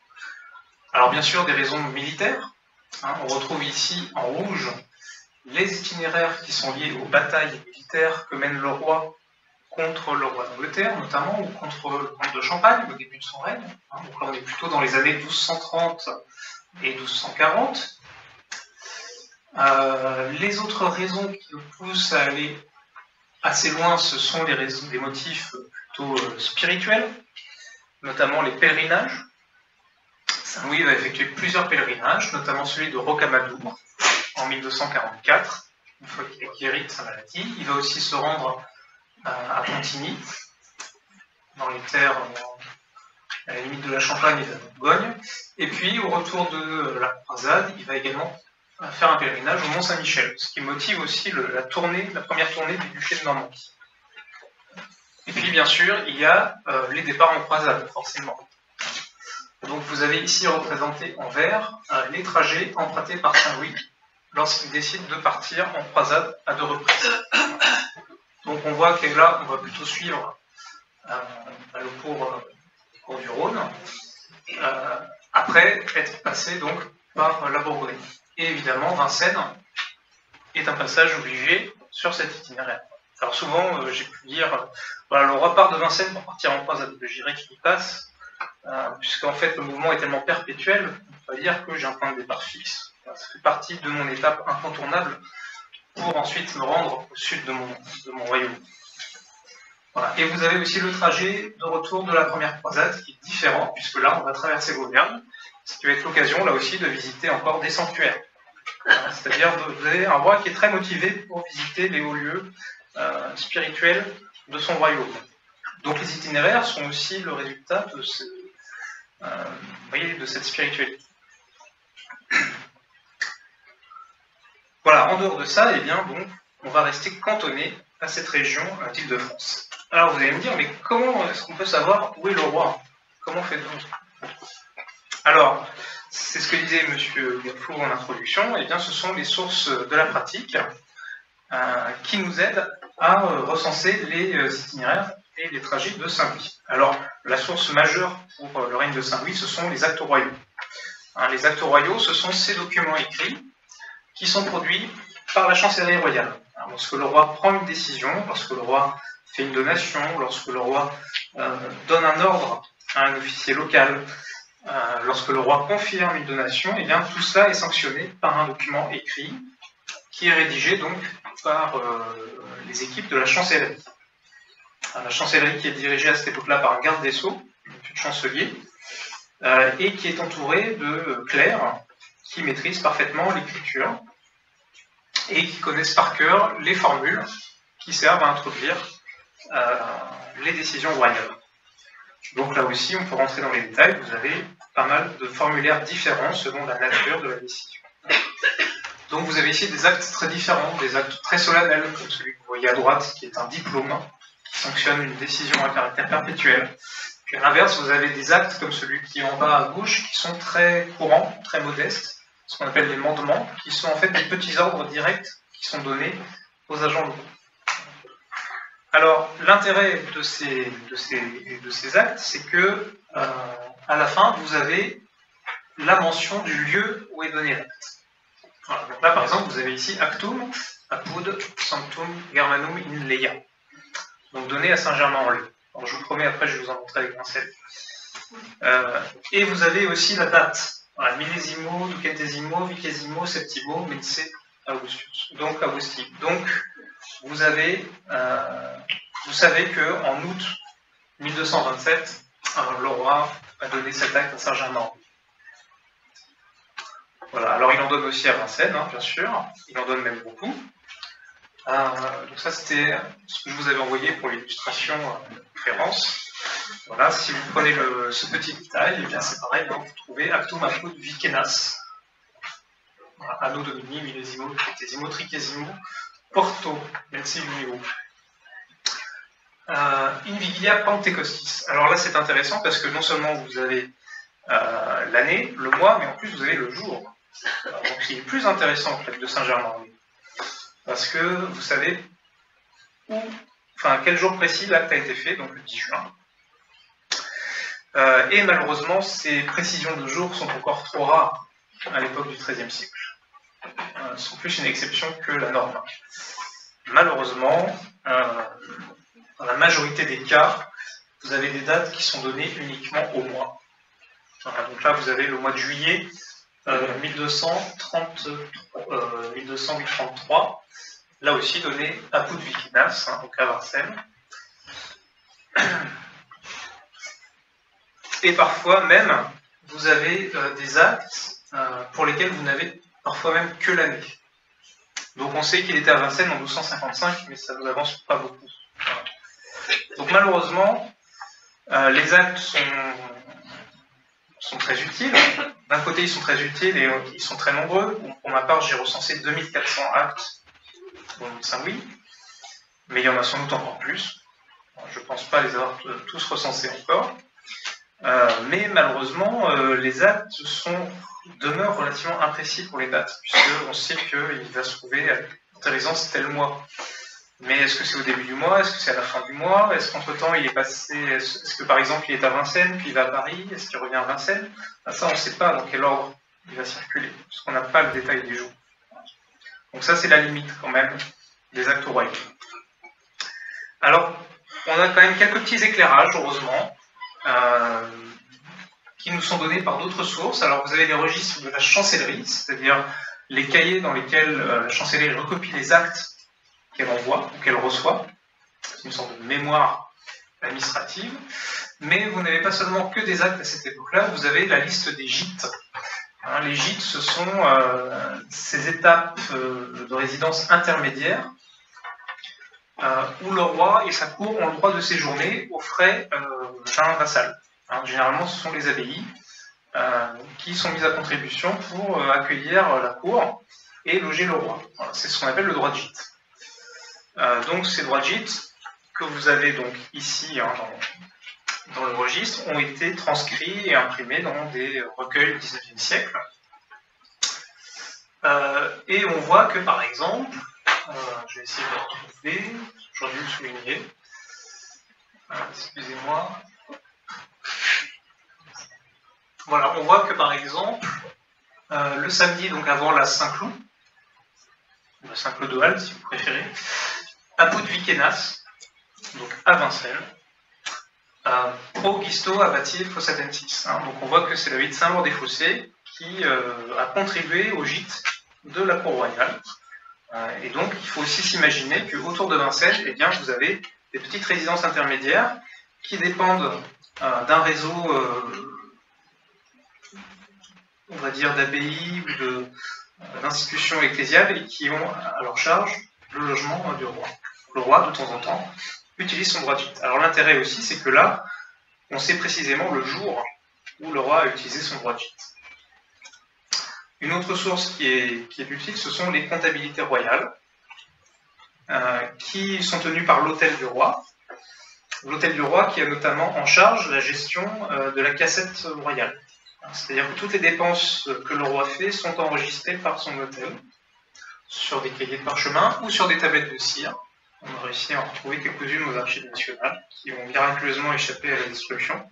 Alors bien sûr, des raisons militaires. On retrouve ici en rouge les itinéraires qui sont liés aux batailles militaires que mène le roi contre le roi d'Angleterre, notamment, ou contre le comte de Champagne, au début de son règne. Donc là, on est plutôt dans les années 1230 et 1240. Les autres raisons qui nous poussent à aller assez loin, ce sont des motifs plutôt spirituels, notamment les pèlerinages. Saint-Louis va effectuer plusieurs pèlerinages, notamment celui de Rocamadour en 1244, une fois qu'il est guéri de sa maladie. Il va aussi se rendre à Pontigny, dans les terres à la limite de la Champagne et de la Bourgogne. Et puis, au retour de la croisade, il va également faire un pèlerinage au Mont-Saint-Michel, ce qui motive aussi la première tournée du duché de Normandie. Et puis, bien sûr, il y a les départs en croisade, forcément. Donc, vous avez ici représenté en vert les trajets empruntés par Saint-Louis lorsqu'il décide de partir en croisade à 2 reprises. Donc, on voit que là, on va plutôt suivre le cours du Rhône, après être passé donc par la Bourgogne. Et évidemment, Vincennes est un passage obligé sur cet itinéraire. Alors souvent, j'ai pu dire, voilà, le roi part de Vincennes pour partir en croisade, je dirais qu'il y passe, puisqu'en fait le mouvement est tellement perpétuel, on va dire que j'ai un point de départ fixe. Ça fait partie de mon étape incontournable pour ensuite me rendre au sud de mon royaume. Voilà. Et vous avez aussi le trajet de retour de la première croisade qui est différent, puisque là on va traverser l'Auvergne, ce qui va être l'occasion là aussi de visiter encore des sanctuaires. C'est-à-dire que vous avez un roi qui est très motivé pour visiter les hauts lieux spirituels de son royaume. Donc les itinéraires sont aussi le résultat de cette spiritualité. Voilà, en dehors de ça, eh bien, donc, on va rester cantonné à cette région d'Île-de-France. Alors vous allez me dire, mais comment est-ce qu'on peut savoir où est le roi? Comment fait-on? Alors, c'est ce que disait M. Gafour en introduction, eh bien, ce sont les sources de la pratique qui nous aident à recenser les itinéraires et les trajets de Saint-Louis. Alors, la source majeure pour le règne de Saint-Louis, ce sont les actes royaux. Les actes royaux, ce sont ces documents écrits qui sont produits par la chancellerie royale. Alors, lorsque le roi prend une décision, lorsque le roi fait une donation, lorsque le roi donne un ordre à un officier local, lorsque le roi confirme une donation, eh bien, tout cela est sanctionné par un document écrit qui est rédigé donc par les équipes de la chancellerie. La chancellerie qui est dirigée à cette époque-là par un garde des Sceaux, un chancelier, et qui est entouré de clercs qui maîtrisent parfaitement l'écriture et qui connaissent par cœur les formules qui servent à introduire les décisions royales. Donc là aussi, on peut rentrer dans les détails, vous avez pas mal de formulaires différents selon la nature de la décision. Donc vous avez ici des actes très différents, des actes très solennels, comme celui que vous voyez à droite, qui est un diplôme, qui sanctionne une décision à caractère perpétuel. Puis à l'inverse, vous avez des actes comme celui qui est en bas à gauche, qui sont très courants, très modestes, ce qu'on appelle les mandements, qui sont en fait des petits ordres directs qui sont donnés aux agents locaux. Alors, l'intérêt de ces actes, c'est que, à la fin, vous avez la mention du lieu où est donné l'acte. Voilà, donc là, par exemple, vous avez ici Actum, Apud, Sanctum, Germanum in Leia. Donc donné à Saint-Germain-en-Laye. Alors, je vous promets, après, je vais vous en montrer avec un seul. Et vous avez aussi la date. Voilà, millésimo, ducentesimo, vicesimo, septimo, mense, Augustius. Donc, Augustin. Donc, vous savez qu'en août 1227, le roi a donné cet acte à Saint-Germain-en-Laye. Voilà, alors il en donne aussi à Vincennes, hein, bien sûr, il en donne même beaucoup. Donc ça c'était ce que je vous avais envoyé pour l'illustration de la conférence. Voilà, si vous prenez ce petit détail, eh bien c'est pareil, hein, vous trouvez Actum Apud Vicenas. Voilà, Anno Domini, millésimo, tricesimo, tricesimo, Porto, mense junio. In Vigilia Pentecostis. Alors là c'est intéressant parce que non seulement vous avez l'année, le mois, mais en plus vous avez le jour. Donc c'est plus intéressant en fait de Saint-Germain-en-Laye. Parce que vous savez quel jour précis l'acte a été fait, donc le 10 juin. Et malheureusement, ces précisions de jour sont encore trop rares à l'époque du XIIIe siècle. Sont plus une exception que la norme. Malheureusement, dans la majorité des cas, vous avez des dates qui sont données uniquement au mois. Voilà, donc là, vous avez le mois de juillet 1233, là aussi donné Apud Vicenas, hein, donc à Vincennes. Et parfois même, vous avez des actes pour lesquels vous n'avez parfois même que l'année. Donc on sait qu'il était à Vincennes en 1255, mais ça ne nous avance pas beaucoup. Voilà. Donc malheureusement, les actes sont très utiles. D'un côté, ils sont très utiles et ils sont très nombreux. Pour ma part, j'ai recensé 2400 actes pour Saint-Louis, mais il y en a sans doute encore plus. Je ne pense pas les avoir tous recensés encore. Mais malheureusement, les actes demeurent relativement imprécis pour les dates, puisqu'on sait qu'il va se trouver à résidence tel mois. Mais est-ce que c'est au début du mois? Est-ce que c'est à la fin du mois? Est-ce qu'entre-temps il est passé? Est-ce que par exemple il est à Vincennes, puis il va à Paris? Est-ce qu'il revient à Vincennes? Ça, on ne sait pas dans quel ordre il va circuler, parce qu'on n'a pas le détail des jours. Donc ça, c'est la limite quand même des actes royaux. Alors, on a quand même quelques petits éclairages, heureusement, qui nous sont donnés par d'autres sources. Alors, vous avez les registres de la chancellerie, c'est-à-dire les cahiers dans lesquels la chancellerie recopie les actes qu'elle envoie ou qu'elle reçoit. C'est une sorte de mémoire administrative. Mais vous n'avez pas seulement que des actes à cette époque-là, vous avez la liste des gîtes. Hein, les gîtes, ce sont ces étapes de résidence intermédiaires où le roi et sa cour ont le droit de séjourner aux frais d'un vassal. Hein, généralement, ce sont les abbayes qui sont mises à contribution pour accueillir la cour et loger le roi. Voilà, c'est ce qu'on appelle le droit de gîte. Donc ces droits de gîte que vous avez donc ici hein, dans le registre ont été transcrits et imprimés dans des recueils du XIXe siècle. Et on voit que par exemple, je vais essayer de le retrouver, j'aurais dû le souligner, excusez-moi. Voilà, on voit que par exemple, le samedi, donc avant la Saint-Cloud, la Saint-Cloud de Halle si vous préférez, Apud Vicenas, donc à Vincennes, Pro-Gisto Abbati Fossatensis. Donc on voit que c'est l'abbaye de Saint-Maur-des-Fossés qui a contribué au gîte de la cour royale. Et donc il faut aussi s'imaginer qu'autour de Vincennes, eh bien, vous avez des petites résidences intermédiaires qui dépendent d'un réseau, on va dire, d'abbayes ou d'institutions ecclésiales et qui ont à leur charge le logement du roi. Le roi, de temps en temps, utilise son droit de gîte. Alors l'intérêt aussi, c'est que là, on sait précisément le jour où le roi a utilisé son droit de gîte. Une autre source qui est utile, ce sont les comptabilités royales, qui sont tenues par l'hôtel du roi. L'hôtel du roi qui a notamment en charge la gestion de la cassette royale. C'est-à-dire que toutes les dépenses que le roi fait sont enregistrées par son hôtel, sur des cahiers de parchemin ou sur des tablettes de cire. On a réussi à en retrouver quelques-unes aux archives nationales, qui ont miraculeusement échappé à la destruction.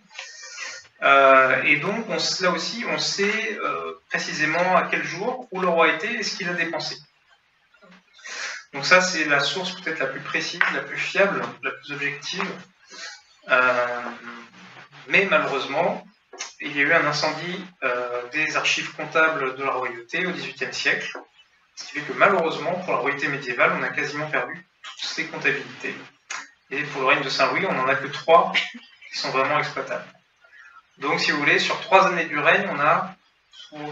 Et donc, là aussi, on sait précisément à quel jour, où le roi était et ce qu'il a dépensé. Donc ça, c'est la source peut-être la plus précise, la plus fiable, la plus objective. Mais malheureusement, il y a eu un incendie des archives comptables de la royauté au XVIIIe siècle, ce qui fait que malheureusement, pour la royauté médiévale, on a quasiment perdu toutes ces comptabilités. Et pour le règne de Saint-Louis, on n'en a que 3 qui sont vraiment exploitables. Donc, si vous voulez, sur 3 années du règne, on a,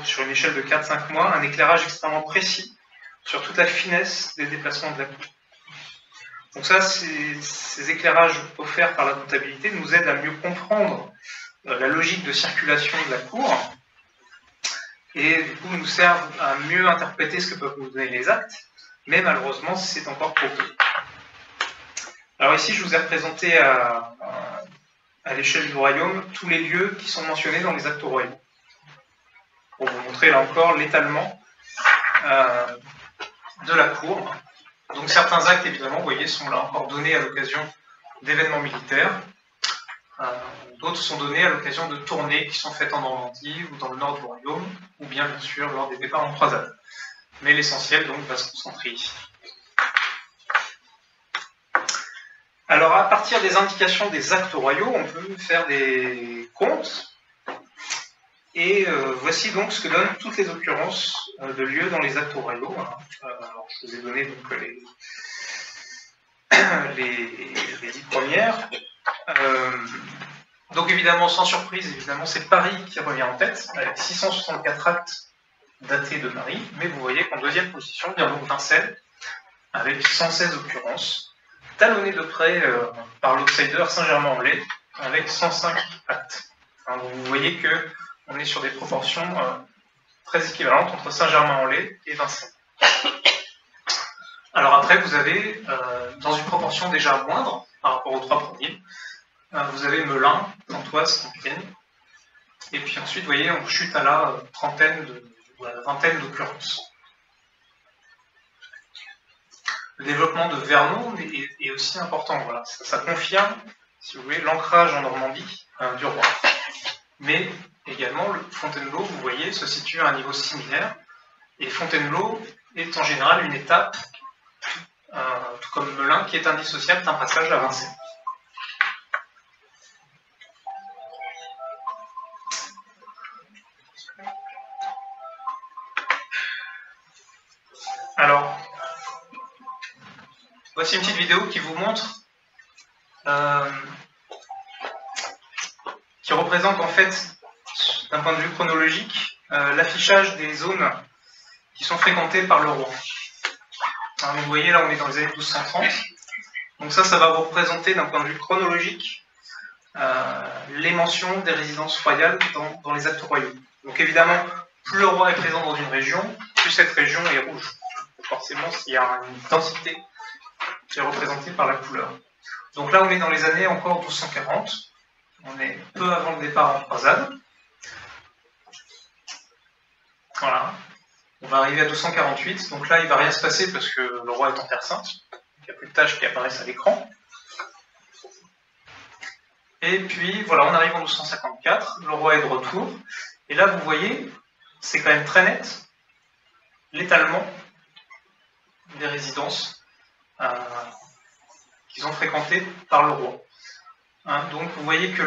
sur une échelle de 4-5 mois, un éclairage extrêmement précis sur toute la finesse des déplacements de la cour. Donc ça, ces éclairages offerts par la comptabilité nous aident à mieux comprendre la logique de circulation de la cour, et du coup nous servent à mieux interpréter ce que peuvent nous donner les actes, mais malheureusement c'est encore trop peu. Alors ici je vous ai représenté à l'échelle du royaume tous les lieux qui sont mentionnés dans les actes royaux, pour vous montrer là encore l'étalement de la cour. Donc certains actes évidemment, vous voyez, sont là encore donnés à l'occasion d'événements militaires, d'autres sont donnés à l'occasion de tournées qui sont faites en Normandie ou dans le nord du royaume, ou bien sûr lors des départs en croisade. Mais l'essentiel donc va se concentrer ici. Alors à partir des indications des actes royaux, on peut faire des comptes, et voici donc ce que donnent toutes les occurrences de lieux dans les actes royaux. Alors je vous ai donné donc les 10 premières. Donc évidemment, sans surprise, évidemment, c'est Paris qui revient en tête, avec 664 actes datés de Paris, mais vous voyez qu'en deuxième position vient donc Vincennes, avec 116 occurrences, talonné de près par l'outsider Saint-Germain-en-Laye, avec 105 actes. Enfin, vous voyez qu'on est sur des proportions très équivalentes entre Saint-Germain-en-Laye et Vincennes. Alors après, vous avez, dans une proportion déjà moindre, par rapport aux 3 premiers, vous avez Melun, Pontoise, Compiègne, et puis ensuite, vous voyez, on chute à la vingtaine d'occurrences. Le développement de Vernon est aussi important, voilà. Ça confirme, si vous voulez, l'ancrage en Normandie du roi. Mais également, le Fontainebleau, vous voyez, se situe à un niveau similaire, et Fontainebleau est en général une étape, tout comme Melun, qui est indissociable d'un passage à Vincennes. Alors, voici une petite vidéo qui vous montre, qui représente en fait, d'un point de vue chronologique, l'affichage des zones qui sont fréquentées par le roi. Alors, vous voyez, là on est dans les années 1230, donc ça va vous représenter d'un point de vue chronologique les mentions des résidences royales dans les actes royaux. Donc évidemment, plus le roi est présent dans une région, plus cette région est rouge. Forcément, s'il y a une densité qui est représentée par la couleur. Donc là, on est dans les années encore 1240. On est peu avant le départ en croisade. Voilà. On va arriver à 1248. Donc là, il ne va rien se passer parce que le roi est en Terre Sainte. Il n'y a plus de tâches qui apparaissent à l'écran. Et puis, voilà, on arrive en 1254. Le roi est de retour. Et là, vous voyez, c'est quand même très net l'étalement des résidences qui sont fréquentées par le roi. Hein, donc vous voyez que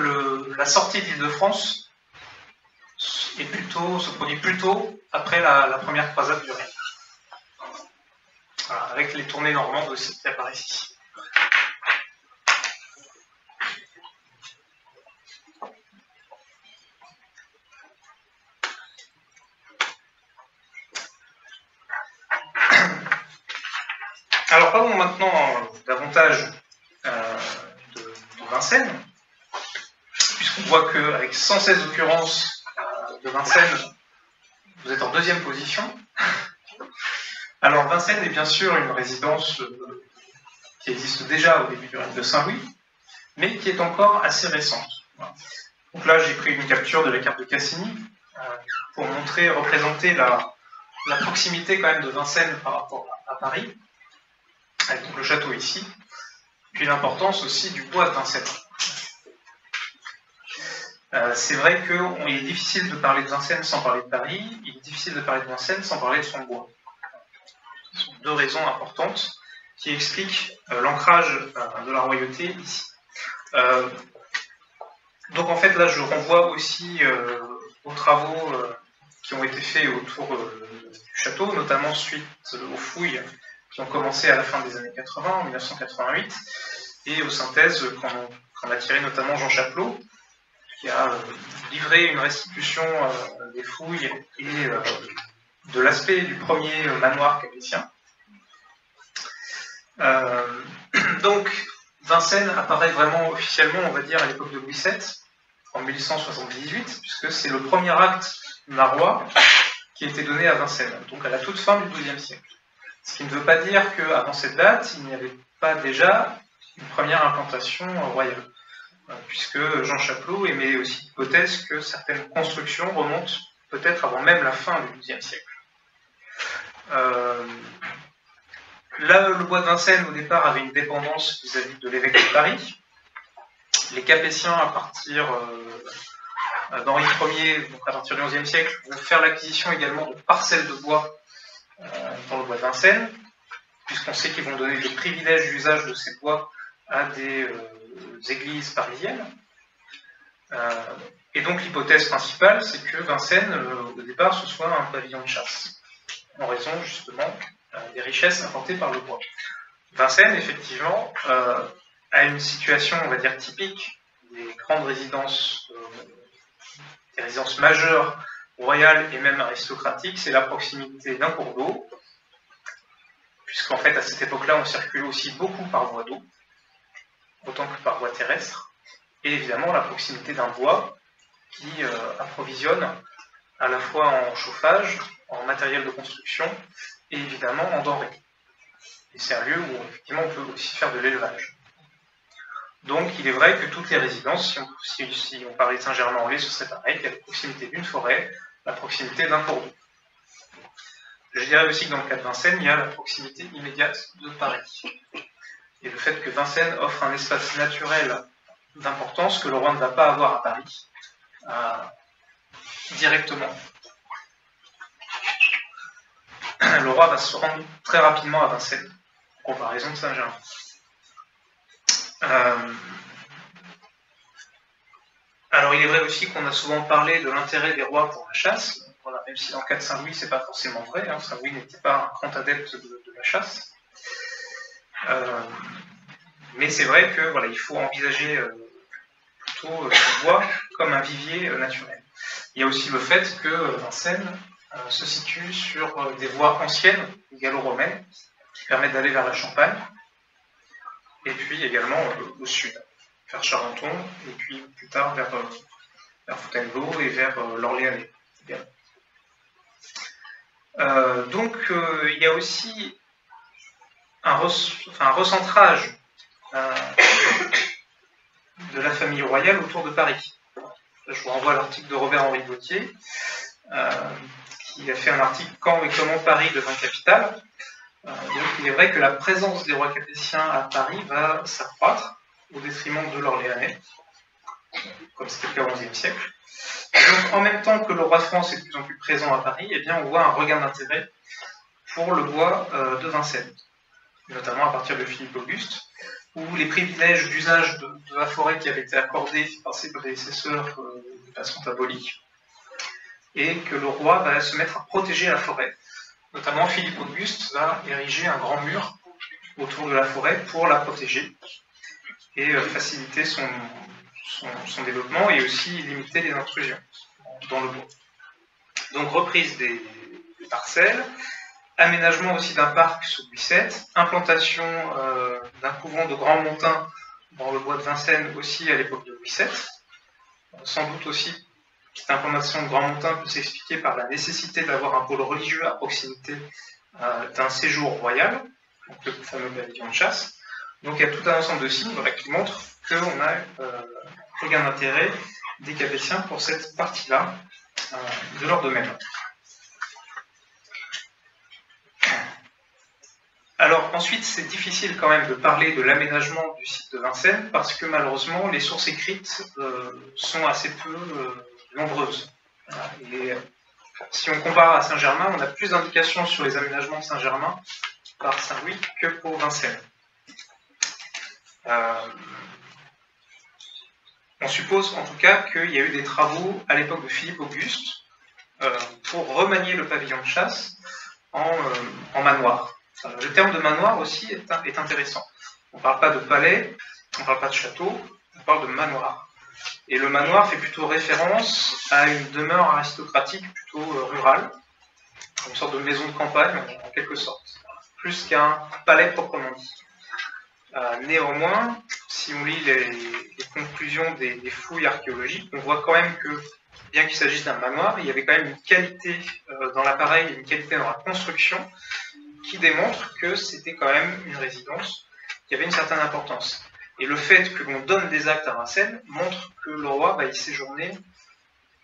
la sortie d'Île-de-France se produit plutôt après la première croisade du Rhin. Voilà, avec les tournées normandes aussi qui apparaissent ici. Alors parlons maintenant davantage de Vincennes, puisqu'on voit qu'avec 116 occurrences de Vincennes, vous êtes en deuxième position. Alors Vincennes est bien sûr une résidence qui existe déjà au début du règne de Saint-Louis, mais qui est encore assez récente. Voilà. Donc là j'ai pris une capture de la carte de Cassini pour représenter la proximité quand même de Vincennes par rapport à Paris, avec donc le château ici, puis l'importance aussi du bois de Vincennes. C'est vrai qu'il est difficile de parler de Vincennes sans parler de Paris, il est difficile de parler de Vincennes sans parler de son bois. Ce sont deux raisons importantes qui expliquent l'ancrage de la royauté ici. Donc en fait là je renvoie aussi aux travaux qui ont été faits autour du château, notamment suite aux fouilles qui ont commencé à la fin des années 80, en 1988, et aux synthèses qu'en a tiré notamment Jean Chapelot, qui a livré une restitution des fouilles et de l'aspect du premier manoir capétien. Donc Vincennes apparaît vraiment officiellement, on va dire, à l'époque de Louis VII, en 1178, puisque c'est le premier acte narrois qui a été donné à Vincennes, donc à la toute fin du XIIe siècle. Ce qui ne veut pas dire qu'avant cette date, il n'y avait pas déjà une première implantation royale, puisque Jean Chapelot émet aussi l'hypothèse que certaines constructions remontent peut-être avant même la fin du XIIe siècle. Là, le bois de Vincennes, au départ, avait une dépendance vis-à-vis de l'évêque de Paris. Les Capétiens, à partir d'Henri Ier, donc à partir du XIe siècle, vont faire l'acquisition également de parcelles de bois dans le bois de Vincennes, puisqu'on sait qu'ils vont donner des privilèges d'usage de ces bois à des églises parisiennes. Et donc l'hypothèse principale, c'est que Vincennes, au départ, ce soit un pavillon de chasse, en raison justement des richesses apportées par le bois. Vincennes, effectivement, a une situation, on va dire, typique des grandes résidences, des résidences majeures, royales et même aristocratiques, c'est la proximité d'un cours d'eau, puisqu'en fait, à cette époque-là, on circule aussi beaucoup par voie d'eau, autant que par voie terrestre, et évidemment la proximité d'un bois qui approvisionne à la fois en chauffage, en matériel de construction, et évidemment en denrées. Et c'est un lieu où effectivement on peut aussi faire de l'élevage. Donc il est vrai que toutes les résidences, si on parlait de Saint-Germain-en-Laye, ce serait pareil, il y a la proximité d'une forêt, la proximité d'un cours d'eau. Je dirais aussi que dans le cas de Vincennes, il y a la proximité immédiate de Paris. Et le fait que Vincennes offre un espace naturel d'importance que le roi ne va pas avoir à Paris directement. Le roi va se rendre très rapidement à Vincennes, en comparaison de Saint-Germain. Alors il est vrai aussi qu'on a souvent parlé de l'intérêt des rois pour la chasse. Voilà, même si dans le cas de Saint-Louis, c'est pas forcément vrai. Hein, Saint-Louis n'était pas un grand adepte de la chasse. Mais c'est vrai que voilà, il faut envisager plutôt le bois comme un vivier naturel. Il y a aussi le fait que Vincennes se situe sur des voies anciennes, gallo-romaines, qui permettent d'aller vers la Champagne, et puis également au sud, vers Charenton, et puis plus tard vers Fontainebleau et vers l'Orléanais. Donc il y a aussi un recentrage de la famille royale autour de Paris. Je vous renvoie à l'article de Robert-Henri Gauthier, qui a fait un article « Quand et comment Paris devint capitale ». Donc il est vrai que la présence des rois capétiens à Paris va s'accroître au détriment de l'Orléanais, comme c'était le cas au XIe siècle. Et donc en même temps que le roi de France est de plus en plus présent à Paris, eh bien, on voit un regain d'intérêt pour le bois de Vincennes, notamment à partir de Philippe Auguste, ou les privilèges d'usage de la forêt qui avaient été accordés par ses prédécesseurs de façon abolies, et que le roi va se mettre à protéger la forêt. Notamment, Philippe Auguste va ériger un grand mur autour de la forêt pour la protéger et faciliter son développement et aussi limiter les intrusions dans le bois. Donc reprise des parcelles, aménagement aussi d'un parc sous Louis VII, implantation d'un couvent de Grand Montin dans le bois de Vincennes aussi à l'époque de Louis VII. Sans doute aussi, cette implantation de Grand Montin peut s'expliquer par la nécessité d'avoir un pôle religieux à proximité d'un séjour royal, donc le fameux pavillon de chasse. Donc il y a tout un ensemble de signes qui montrent qu'on a un gain d'intérêt des Capétiens pour cette partie-là de leur domaine. Alors ensuite, c'est difficile quand même de parler de l'aménagement du site de Vincennes parce que malheureusement, les sources écrites sont assez peu nombreuses. Et si on compare à Saint-Germain, on a plus d'indications sur les aménagements de Saint-Germain par Saint-Louis que pour Vincennes. On suppose en tout cas qu'il y a eu des travaux à l'époque de Philippe Auguste pour remanier le pavillon de chasse en manoir. Le terme de manoir aussi est intéressant. On ne parle pas de palais, on ne parle pas de château, on parle de manoir. Et le manoir fait plutôt référence à une demeure aristocratique plutôt rurale, une sorte de maison de campagne en quelque sorte, plus qu'un palais proprement dit. Néanmoins, si on lit les conclusions des fouilles archéologiques, on voit quand même que, bien qu'il s'agisse d'un manoir, il y avait quand même une qualité dans l'appareil, une qualité dans la construction, qui démontre que c'était quand même une résidence qui avait une certaine importance. Et le fait que l'on donne des actes à Vincennes montre que le roi va y séjourner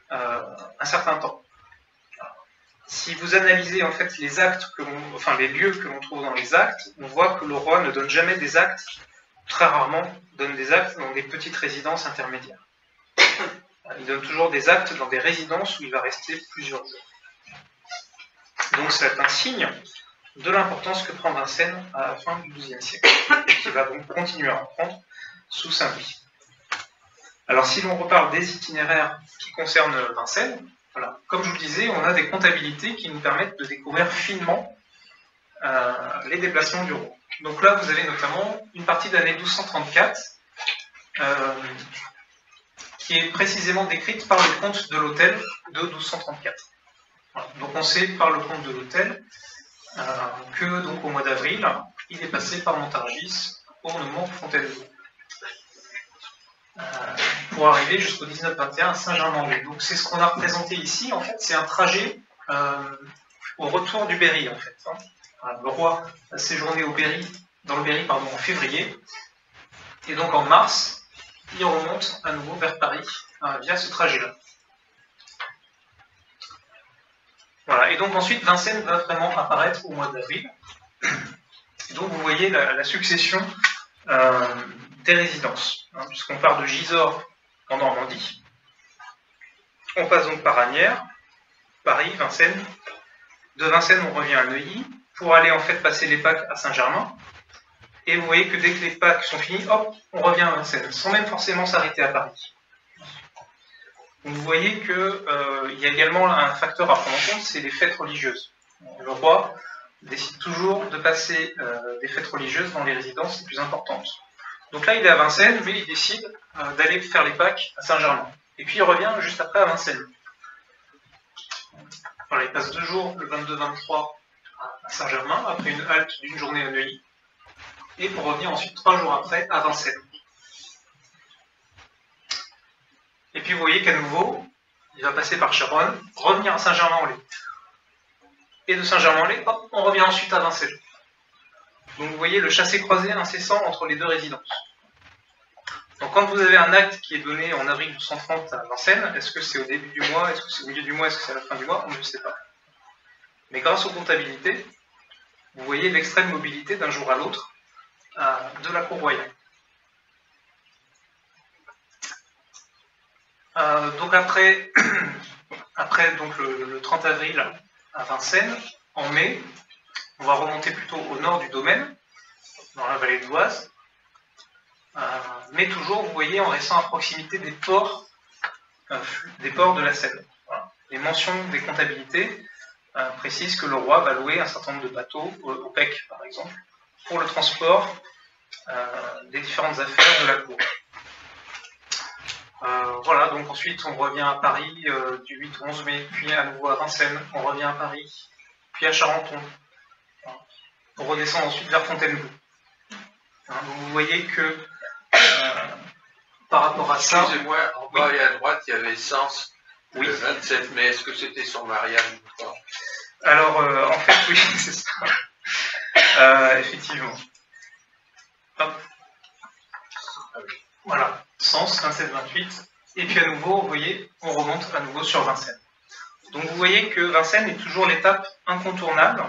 un certain temps. Si vous analysez en fait les actes les lieux que l'on trouve dans les actes, on voit que le roi ne donne jamais des actes, très rarement donne des actes dans des petites résidences intermédiaires. Il donne toujours des actes dans des résidences où il va rester plusieurs jours. Donc c'est un signe de l'importance que prend Vincennes à la fin du XIIe siècle, et qui va donc continuer à en prendre sous Saint-Louis. Alors si l'on reparle des itinéraires qui concernent Vincennes, voilà, comme je vous le disais, on a des comptabilités qui nous permettent de découvrir finement les déplacements du roi. Donc là, vous avez notamment une partie de l'année 1234, qui est précisément décrite par le comte de l'Hôtel de 1234. Voilà. Donc on sait par le comte de l'Hôtel que donc au mois d'avril, il est passé par Montargis au Nemours-Fontainebleau, pour arriver jusqu'au 19-21 à Saint-Germain-en-Laye. Donc c'est ce qu'on a représenté ici, en fait, c'est un trajet au retour du Berry, en fait. Le roi a séjourné dans le Berry en février, et donc en mars, il remonte à nouveau vers Paris via ce trajet-là. Voilà, et donc ensuite Vincennes va vraiment apparaître au mois d'avril. Donc vous voyez la succession des résidences, puisqu'on part de Gisors en Normandie, on passe donc par Asnières, Paris, Vincennes. De Vincennes on revient à Neuilly pour aller en fait passer les Pâques à Saint-Germain. Et vous voyez que dès que les Pâques sont finis, hop, on revient à Vincennes, sans même forcément s'arrêter à Paris. Donc vous voyez qu'il y a également un facteur à prendre en compte, c'est les fêtes religieuses. Le roi décide toujours de passer des fêtes religieuses dans les résidences les plus importantes. Donc là, il est à Vincennes, mais il décide d'aller faire les Pâques à Saint-Germain. Et puis il revient juste après à Vincennes. Voilà, il passe 2 jours, le 22-23, à Saint-Germain, après une halte d'une journée à Neuilly, et pour revenir ensuite 3 jours après à Vincennes. Et puis vous voyez qu'à nouveau, il va passer par Charonne, revenir à Saint-Germain-en-Laye. Et de Saint-Germain-en-Laye, hop, on revient ensuite à Vincennes. Donc vous voyez le chassé-croisé incessant entre les deux résidences. Donc quand vous avez un acte qui est donné en avril 1230 à Vincennes, est-ce que c'est au début du mois, est-ce que c'est au milieu du mois, est-ce que c'est à la fin du mois, on ne sait pas. Mais grâce aux comptabilités, vous voyez l'extrême mobilité d'un jour à l'autre de la cour royale. Donc après donc le 30 avril à Vincennes, en mai, on va remonter plutôt au nord du domaine, dans la vallée de l'Oise, mais toujours, vous voyez, en restant à proximité des ports de la Seine. Voilà. Les mentions des comptabilités précisent que le roi va louer un certain nombre de bateaux, au PEC par exemple, pour le transport des différentes affaires de la cour. Voilà, donc ensuite on revient à Paris du 8 au 11 mai, puis à nouveau à Vincennes, on revient à Paris, puis à Charenton, pour redescendre ensuite vers Fontainebleau. Donc vous voyez que par rapport à ça... Excusez-moi, en bas et à droite, il y avait Sens, oui. Le 27 mai. Est-ce que c'était sur Marianne ou pas? Alors, en fait, oui, c'est ça. Effectivement. Hop. Voilà, Sens, 27-28. Et puis à nouveau, vous voyez, on remonte à nouveau sur Vincennes. Donc vous voyez que Vincennes est toujours l'étape incontournable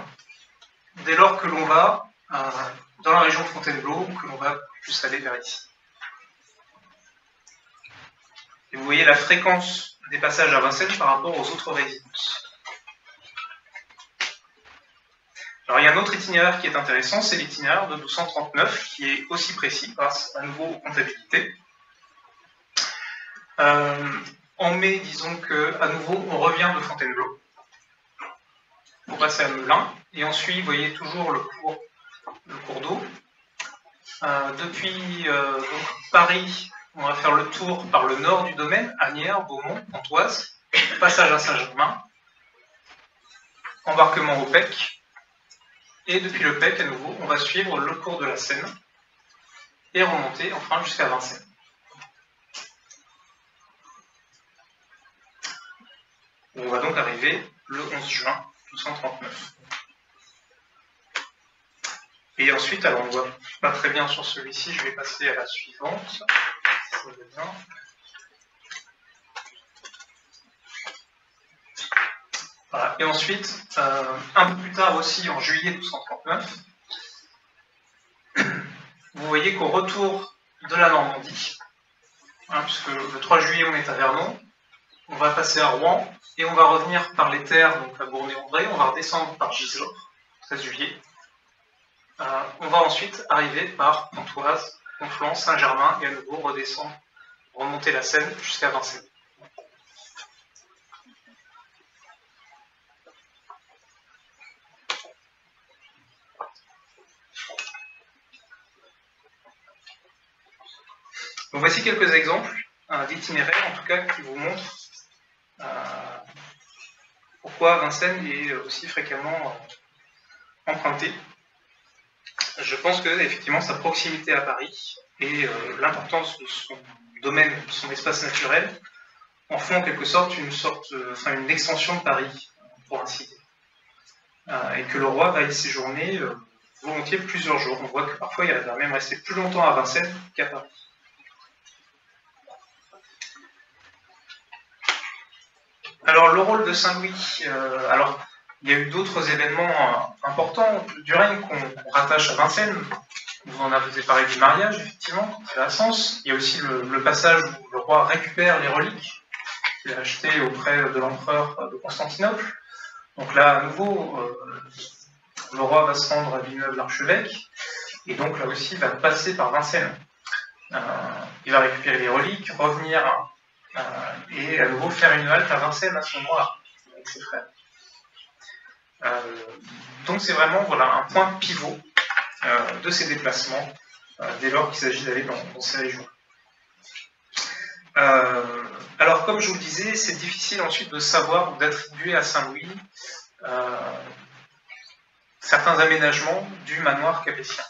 dès lors que l'on va dans la région de Fontainebleau ou que l'on va plus aller vers ici. Et vous voyez la fréquence des passages à Vincennes par rapport aux autres résidences. Alors il y a un autre itinéraire qui est intéressant, c'est l'itinéraire de 1239, qui est aussi précis grâce à nouveau aux comptabilités. En mai, disons qu'à nouveau, on revient de Fontainebleau pour passer à Melun, et ensuite, vous voyez toujours le cours d'eau. Depuis donc, Paris, on va faire le tour par le nord du domaine, Asnières, Beaumont, Pontoise, passage à Saint-Germain, embarquement au PEC, et depuis le PEC, à nouveau, on va suivre le cours de la Seine et remonter enfin jusqu'à Vincennes. On va donc arriver le 11 juin 1239. Et ensuite, alors on ne voit pas très bien sur celui-ci, je vais passer à la suivante. Ça va bien. Voilà. Et ensuite, un peu plus tard aussi, en juillet 1239, vous voyez qu'au retour de la Normandie, puisque le 3 juillet on est à Vernon, on va passer à Rouen, et on va revenir par les terres, donc à Gournay-en-Bray, on va redescendre par Gisors, 13 juillet. On va ensuite arriver par Pontoise, Conflans, Saint-Germain, et à nouveau redescendre, remonter la Seine jusqu'à Vincennes. Donc voici quelques exemples d'itinéraires, en tout cas, qui vous montrent pourquoi Vincennes est aussi fréquemment emprunté. Je pense que effectivement sa proximité à Paris et l'importance de son domaine, de son espace naturel, en font en quelque sorte une extension de Paris, pour ainsi dire. Et que le roi va y séjourner volontiers plusieurs jours. On voit que parfois il va même rester plus longtemps à Vincennes qu'à Paris. Alors le rôle de Saint-Louis, alors il y a eu d'autres événements importants du règne qu'on rattache à Vincennes. Vous en avez parlé du mariage, effectivement, c'est à Sens. Il y a aussi le passage où le roi récupère les reliques qu'il a achetées auprès de l'empereur de Constantinople. Donc là, à nouveau, le roi va se rendre à Villeneuve-l'Archevêque, et donc là aussi, il va passer par Vincennes. Il va récupérer les reliques, revenir et à nouveau faire une halte à Vincennes à ce moment-là, avec ses frères. Donc c'est vraiment un point pivot de ces déplacements dès lors qu'il s'agit d'aller dans ces régions. Alors comme je vous le disais, c'est difficile ensuite de savoir ou d'attribuer à Saint-Louis certains aménagements du manoir capétien.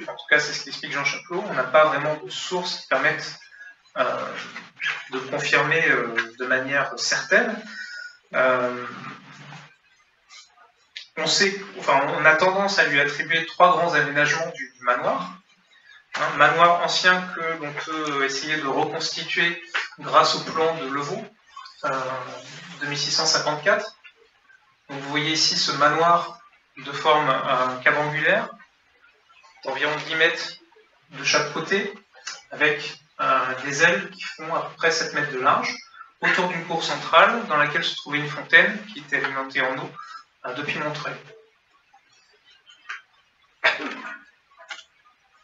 En tout cas, c'est ce qu'explique Jean Chapelot. On n'a pas vraiment de sources qui permettent de confirmer de manière certaine. On a tendance à lui attribuer 3 grands aménagements du manoir. Manoir ancien que l'on peut essayer de reconstituer grâce au plan de Levaux de 1654. Donc vous voyez ici ce manoir de forme quadrangulaire, d'environ 10 mètres de chaque côté, avec des ailes qui font à peu près 7 mètres de large, autour d'une cour centrale dans laquelle se trouvait une fontaine qui était alimentée en eau depuis Montreuil.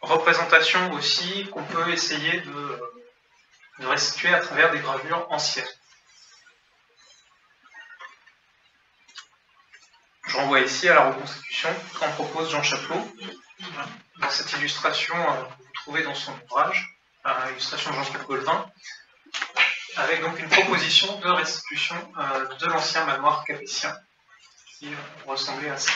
représentation aussi qu'on peut essayer de restituer à travers des gravures anciennes. Je renvoie ici à la reconstitution qu'en propose Jean Chapelot, dans cette illustration que vous trouvez dans son ouvrage, illustration de Jean-Pierre Golvin, avec donc une proposition de restitution de l'ancien manoir capétien, qui ressemblait à ça.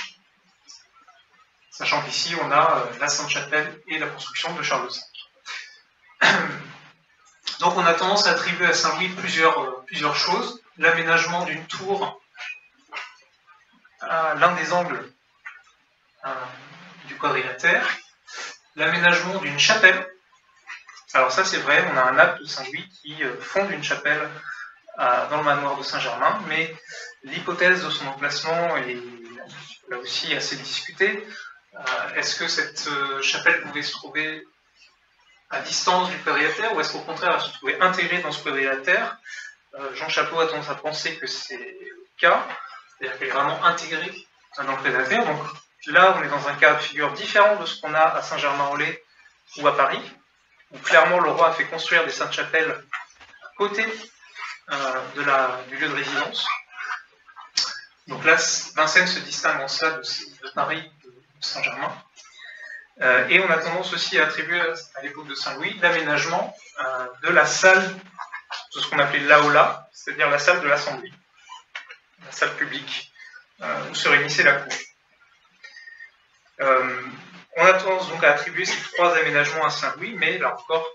Sachant qu'ici, on a la Sainte-Chapelle et la construction de Charles V. Donc on a tendance à attribuer à Saint-Louis plusieurs choses. L'aménagement d'une tour à l'un des angles du quadrilatère, l'aménagement d'une chapelle. Alors ça c'est vrai, on a un acte de Saint-Louis qui fonde une chapelle dans le manoir de Saint-Germain, mais l'hypothèse de son emplacement est là aussi assez discutée. Est-ce que cette chapelle pouvait se trouver à distance du quadrilatère, ou est-ce qu'au contraire elle se trouvait intégrée dans ce quadrilatère? Jean Chapelot a tendance à penser que c'est le cas, c'est-à-dire qu'elle est vraiment intégrée dans le quadrilatère. Donc là, on est dans un cas de figure différent de ce qu'on a à Saint-Germain-en-Laye ou à Paris, où clairement le roi a fait construire des saintes chapelles à côté du lieu de résidence. Donc là, Vincennes se distingue en cela de Paris, de Saint-Germain. Et on a tendance aussi à attribuer à l'époque de Saint-Louis l'aménagement de la salle, de ce qu'on appelait l'aula, c'est-à-dire la salle de l'Assemblée, la salle publique, où se réunissait la cour. On a tendance donc à attribuer ces trois aménagements à Saint-Louis, mais là encore,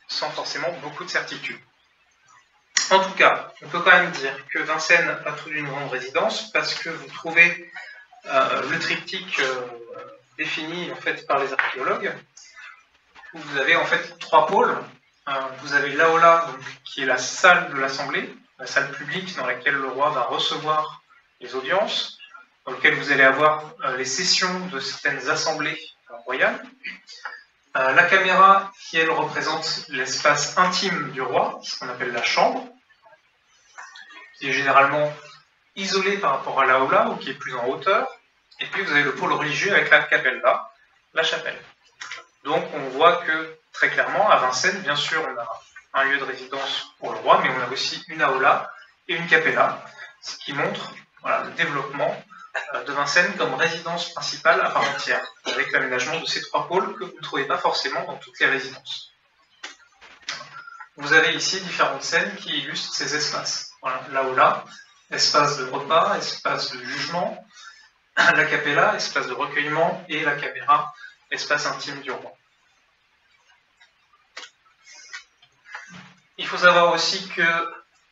sans forcément beaucoup de certitude. En tout cas, on peut quand même dire que Vincennes a tout d'une grande résidence, parce que vous trouvez le triptyque défini en fait par les archéologues, où vous avez en fait trois pôles. Vous avez l'aula, qui est la salle de l'Assemblée, la salle publique dans laquelle le roi va recevoir les audiences, dans laquelle vous allez avoir les sessions de certaines assemblées royales. La caméra, qui elle représente l'espace intime du roi, ce qu'on appelle la chambre, qui est généralement isolée par rapport à l'aula, ou qui est plus en hauteur. Et puis vous avez le pôle religieux avec la capella, la chapelle. Donc on voit que très clairement, à Vincennes, bien sûr, on a un lieu de résidence pour le roi, mais on a aussi une aula et une capella, ce qui montre le développement de Vincennes comme résidence principale à part entière, avec l'aménagement de ces trois pôles que vous ne trouvez pas forcément dans toutes les résidences. Vous avez ici différentes scènes qui illustrent ces espaces. Voilà, l'aula, espace de repas, espace de jugement, la capella, espace de recueillement, et la caméra, espace intime du roi. Il faut savoir aussi que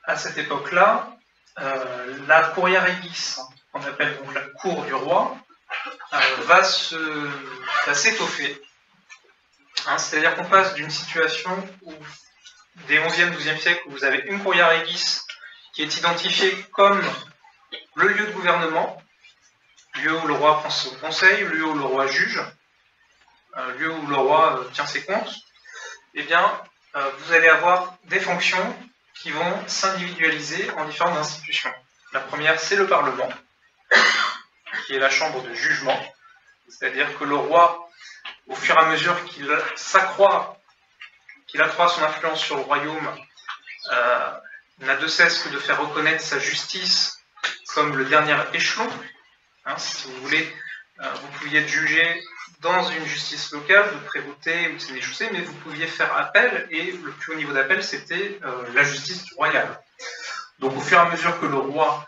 à cette époque-là, la curia regis, qu'on appelle donc la cour du roi, va s'étoffer. C'est-à-dire qu'on passe d'une situation où, des 11e, 12e siècle, où vous avez une curia regis qui est identifiée comme le lieu de gouvernement, lieu où le roi prend son conseil, lieu où le roi juge, lieu où le roi tient ses comptes, eh bien, vous allez avoir des fonctions qui vont s'individualiser en différentes institutions. La première, c'est le Parlement, qui est la chambre de jugement, c'est-à-dire que le roi, au fur et à mesure qu'il accroît son influence sur le royaume, n'a de cesse que de faire reconnaître sa justice comme le dernier échelon. Si vous voulez, vous pouviez être jugé dans une justice locale, de prévôté ou de sénéchaussée, mais vous pouviez faire appel, et le plus haut niveau d'appel, c'était la justice royale. Donc au fur et à mesure que le roi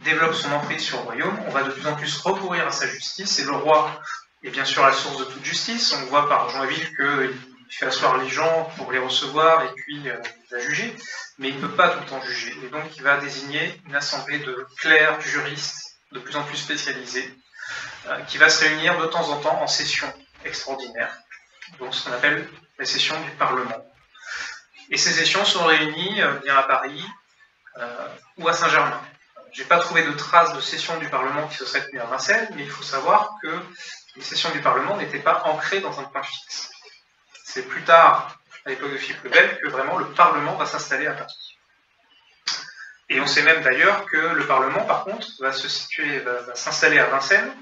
développe son emprise sur le royaume, on va de plus en plus recourir à sa justice, et le roi est bien sûr la source de toute justice. On voit par Joinville qu'il fait asseoir les gens pour les recevoir et puis il va juger, mais il ne peut pas tout le temps juger. Et donc il va désigner une assemblée de clercs, juristes, de plus en plus spécialisés, qui va se réunir de temps en temps en sessions extraordinaires, donc ce qu'on appelle les sessions du Parlement. Et ces sessions sont réunies bien à Paris ou à Saint-Germain. Je n'ai pas trouvé de traces de sessions du Parlement qui se seraient tenues à Vincennes, mais il faut savoir que les sessions du Parlement n'étaient pas ancrées dans un point fixe. C'est plus tard, à l'époque de Philippe le Bel, que vraiment le Parlement va s'installer à Paris. Et on sait même d'ailleurs que le Parlement, par contre, va s'installer à Vincennes,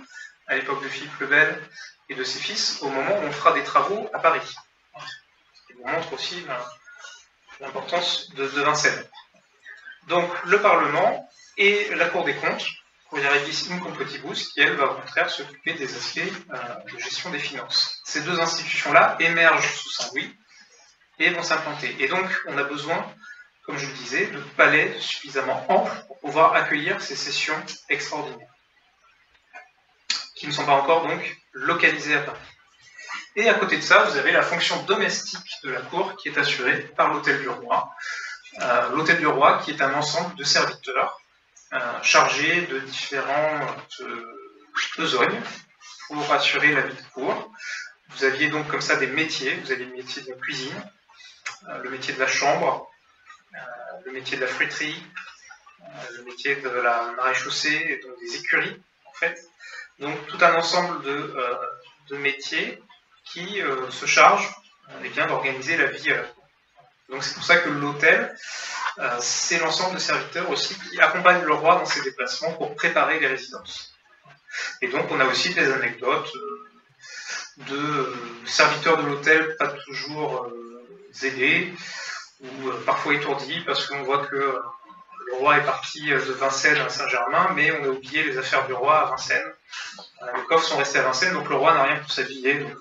à l'époque de Philippe le Bel, et de ses fils au moment où on fera des travaux à Paris. Ce qui nous montre aussi l'importance de Vincennes. Donc le Parlement et la Cour des comptes, Curiae in completibus, qui elle va au contraire s'occuper des aspects de gestion des finances. Ces deux institutions-là émergent sous Saint-Louis et vont s'implanter. Et donc on a besoin, comme je le disais, de palais suffisamment amples pour pouvoir accueillir ces sessions extraordinaires, qui ne sont pas encore donc localisées à Paris. Et à côté de ça, vous avez la fonction domestique de la cour qui est assurée par l'hôtel du roi. L'hôtel du roi qui est un ensemble de serviteurs chargés de différentes besognes pour assurer la vie de cour. Vous aviez donc comme ça des métiers. Vous avez le métier de la cuisine, le métier de la chambre, le métier de la fruiterie, le métier de la maréchaussée, et donc des écuries en fait. Donc tout un ensemble de métiers qui se chargent d'organiser la vie. Donc c'est pour ça que l'hôtel, c'est l'ensemble de serviteurs aussi qui accompagnent le roi dans ses déplacements pour préparer les résidences. Et donc on a aussi des anecdotes de serviteurs de l'hôtel pas toujours zélés ou parfois étourdis parce qu'on voit que le roi est parti de Vincennes à Saint-Germain, mais on a oublié les affaires du roi à Vincennes. Les coffres sont restés à Vincennes, donc le roi n'a rien pour s'habiller. Donc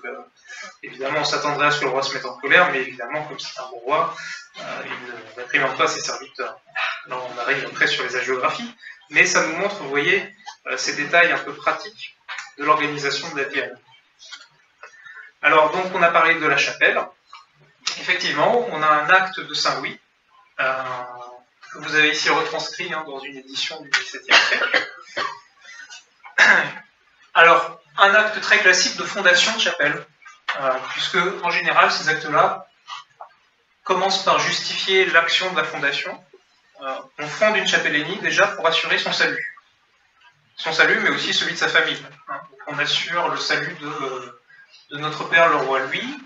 évidemment, on s'attendrait à ce que le roi se mette en colère, mais évidemment, comme c'est un bon roi, il ne réprimande pas ses serviteurs. Là, on arrive après sur les hagiographies, mais ça nous montre, vous voyez, ces détails un peu pratiques de l'organisation de la vie. Alors, donc, on a parlé de la chapelle. Effectivement, on a un acte de Saint-Louis, que vous avez ici retranscrit dans une édition du XVIIe siècle. Alors, un acte très classique de fondation de chapelle, puisque en général, ces actes-là commencent par justifier l'action de la fondation. On fonde une chapellenie déjà pour assurer son salut. Son salut, mais aussi celui de sa famille. Donc on assure le salut de notre père, le roi Louis,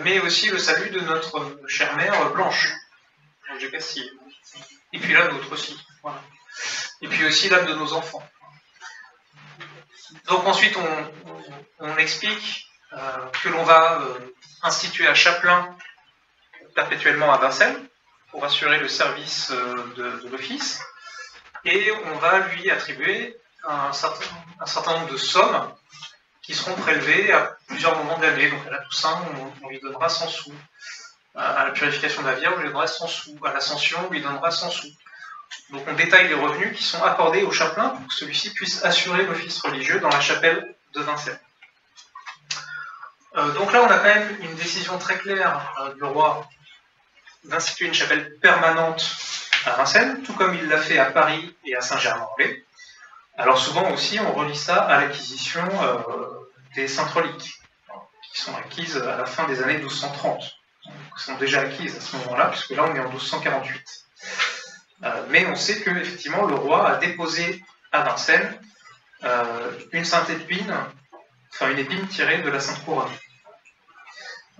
mais aussi le salut de notre chère mère Blanche, de Castille. Et puis l'âme d'autres aussi. Voilà. Et puis aussi l'âme de nos enfants. Donc ensuite, on explique que l'on va instituer un chapelain perpétuellement à Vincennes pour assurer le service de l'office, et on va lui attribuer un certain nombre de sommes qui seront prélevées à plusieurs moments de l'année. Donc à la Toussaint, on lui donnera 100 sous. À la purification de la Vierge, on lui donnera 100 sous. À l'Ascension, on lui donnera 100 sous. Donc on détaille les revenus qui sont accordés au chapelain pour que celui-ci puisse assurer l'office religieux dans la chapelle de Vincennes. Donc là, on a quand même une décision très claire du roi d'instituer une chapelle permanente à Vincennes, tout comme il l'a fait à Paris et à Saint-Germain-en-Laye. Alors souvent aussi, on relie ça à l'acquisition des saintes reliques, qui sont acquises à la fin des années 1230. Donc, sont déjà acquises à ce moment-là, puisque là, on est en 1248. Mais on sait que effectivement, le roi a déposé à Vincennes une sainte épine, enfin une épine tirée de la Sainte Couronne.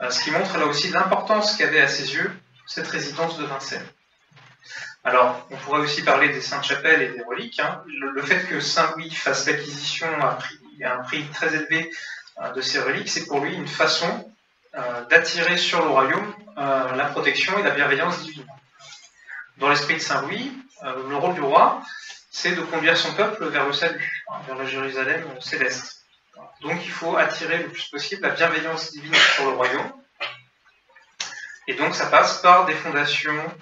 Ce qui montre là aussi l'importance qu'avait à ses yeux cette résidence de Vincennes. Alors, on pourrait aussi parler des saintes chapelles et des reliques. Le fait que Saint-Louis fasse l'acquisition à un prix très élevé de ces reliques, c'est pour lui une façon d'attirer sur le royaume la protection et la bienveillance divine. Dans l'esprit de Saint-Louis, le rôle du roi, c'est de conduire son peuple vers le salut, vers la Jérusalem céleste. Donc il faut attirer le plus possible la bienveillance divine sur le royaume. Et donc ça passe par des fondations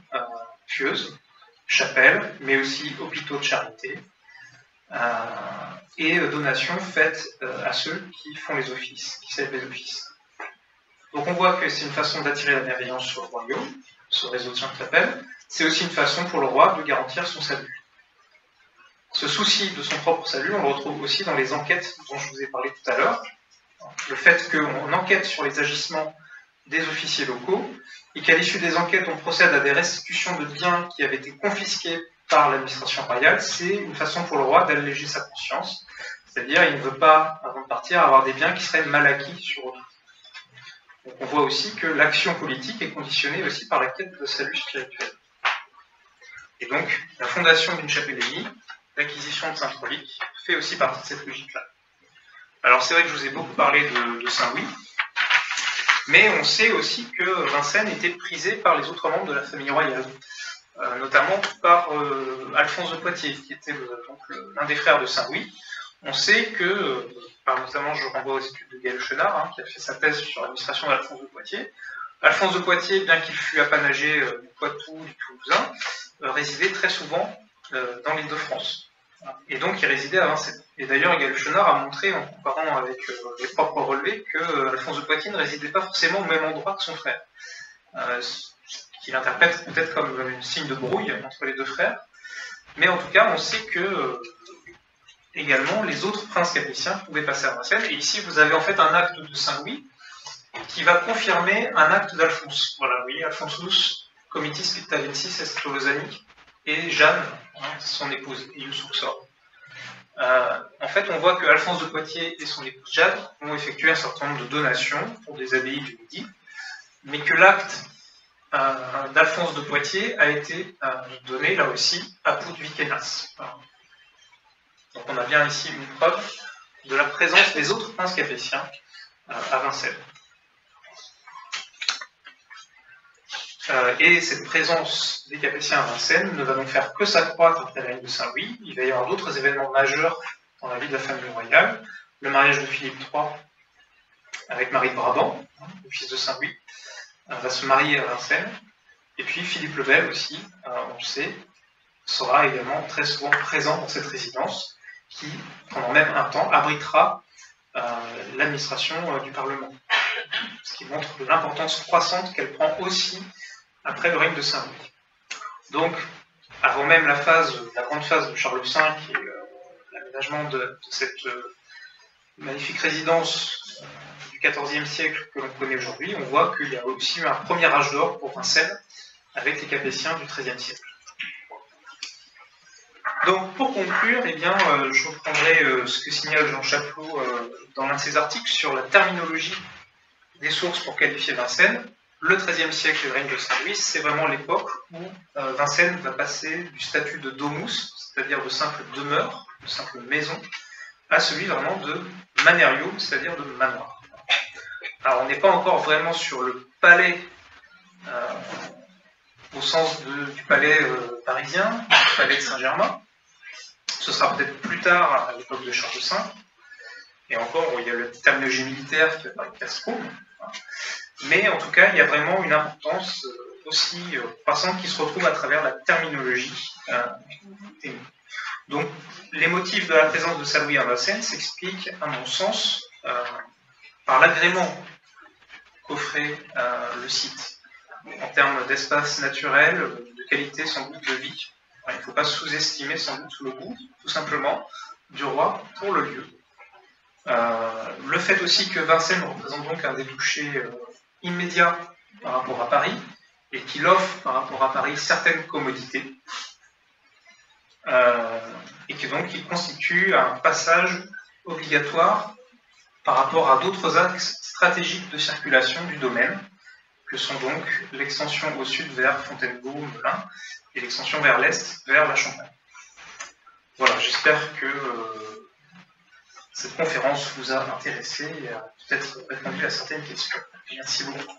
pieuses, chapelles, mais aussi hôpitaux de charité, et donations faites à ceux qui font les offices, qui servent les offices. Donc on voit que c'est une façon d'attirer la bienveillance sur le royaume, ce réseau de saintes chapelles. C'est aussi une façon pour le roi de garantir son salut. Ce souci de son propre salut, on le retrouve aussi dans les enquêtes dont je vous ai parlé tout à l'heure. Le fait qu'on enquête sur les agissements des officiers locaux et qu'à l'issue des enquêtes, on procède à des restitutions de biens qui avaient été confisqués par l'administration royale, c'est une façon pour le roi d'alléger sa conscience. C'est-à-dire, il ne veut pas, avant de partir, avoir des biens qui seraient mal acquis sur autrui. Donc on voit aussi que l'action politique est conditionnée aussi par la quête de salut spirituel. Et donc, la fondation d'une chapellenie, l'acquisition de saintes reliques, fait aussi partie de cette logique-là. Alors c'est vrai que je vous ai beaucoup parlé de Saint-Louis, mais on sait aussi que Vincennes était prisé par les autres membres de la famille royale, notamment par Alphonse de Poitiers, qui était l'un des frères de Saint-Louis. On sait que, notamment je renvoie aux études de Gaël Chenard, qui a fait sa thèse sur l'administration d'Alphonse de Poitiers. Alphonse de Poitiers, bien qu'il fût apanagé du Poitou, du Toulousain, résidait très souvent dans l'Île-de-France. Et donc il résidait à Vincennes. Et d'ailleurs, Gaël Chenard a montré, en comparant avec les propres relevés, que Alphonse de Poitiers ne résidait pas forcément au même endroit que son frère. Qu'il interprète peut-être comme un signe de brouille entre les deux frères. Mais en tout cas, on sait que également les autres princes capétiens pouvaient passer à Vincennes. Et ici, vous avez en fait un acte de Saint-Louis qui va confirmer un acte d'Alphonse. Voilà, oui, Alphonsus comitis pictavensis est Tolosani, et Jeanne, son épouse, Iusuxor. En fait, on voit que Alphonse de Poitiers et son épouse Jeanne ont effectué un certain nombre de donations pour des abbayes du Midi, mais que l'acte d'Alphonse de Poitiers a été donné, là aussi, à Put-Vicenas. Donc on a bien ici une preuve de la présence des autres princes capétiens à Vincennes. Et cette présence des Capétiens à Vincennes ne va donc faire que s'accroître après la règne de Saint-Louis. Il va y avoir d'autres événements majeurs dans la vie de la famille royale. Le mariage de Philippe III avec Marie de Brabant, le fils de Saint-Louis, va se marier à Vincennes. Et puis Philippe le Bel aussi, on le sait, sera également très souvent présent dans cette résidence qui, pendant même un temps, abritera l'administration du Parlement. Ce qui montre l'importance croissante qu'elle prend aussi après le règne de Saint-Louis. Donc, avant même la grande phase de Charles V et l'aménagement de cette magnifique résidence du XIVe siècle que l'on connaît aujourd'hui, on voit qu'il y a aussi eu un premier âge d'or pour Vincennes avec les Capétiens du XIIIe siècle. Donc, pour conclure, eh bien, je reprendrai ce que signale Jean Chapelot dans l'un de ses articles sur la terminologie des sources pour qualifier Vincennes. Le XIIIe siècle et le règne de Saint-Louis, c'est vraiment l'époque où Vincennes va passer du statut de domus, c'est-à-dire de simple demeure, de simple maison, à celui vraiment de manerium, c'est-à-dire de manoir. Alors on n'est pas encore vraiment sur le palais au sens du palais parisien, du palais de Saint-Germain. Ce sera peut-être plus tard, à l'époque de Charles V. Et encore, il y a la terminologie militaire qui va parler de Castrum. Mais en tout cas, il y a vraiment une importance aussi croissante qui se retrouve à travers la terminologie. Donc, les motifs de la présence de Saint-Louis à Vincennes s'expliquent, à mon sens, par l'agrément qu'offrait le site, en termes d'espace naturel, de qualité sans doute de vie. Il ne faut pas sous-estimer sans doute le goût, tout simplement, du roi pour le lieu. Le fait aussi que Vincennes représente donc un débouché immédiat par rapport à Paris, et qu'il offre par rapport à Paris certaines commodités, et que donc il constitue un passage obligatoire par rapport à d'autres axes stratégiques de circulation du domaine, que sont donc l'extension au sud vers Fontainebleau, Melun, et l'extension vers l'est, vers la Champagne. Voilà, j'espère que cette conférence vous a intéressé et a peut-être répondu à certaines questions. Merci beaucoup.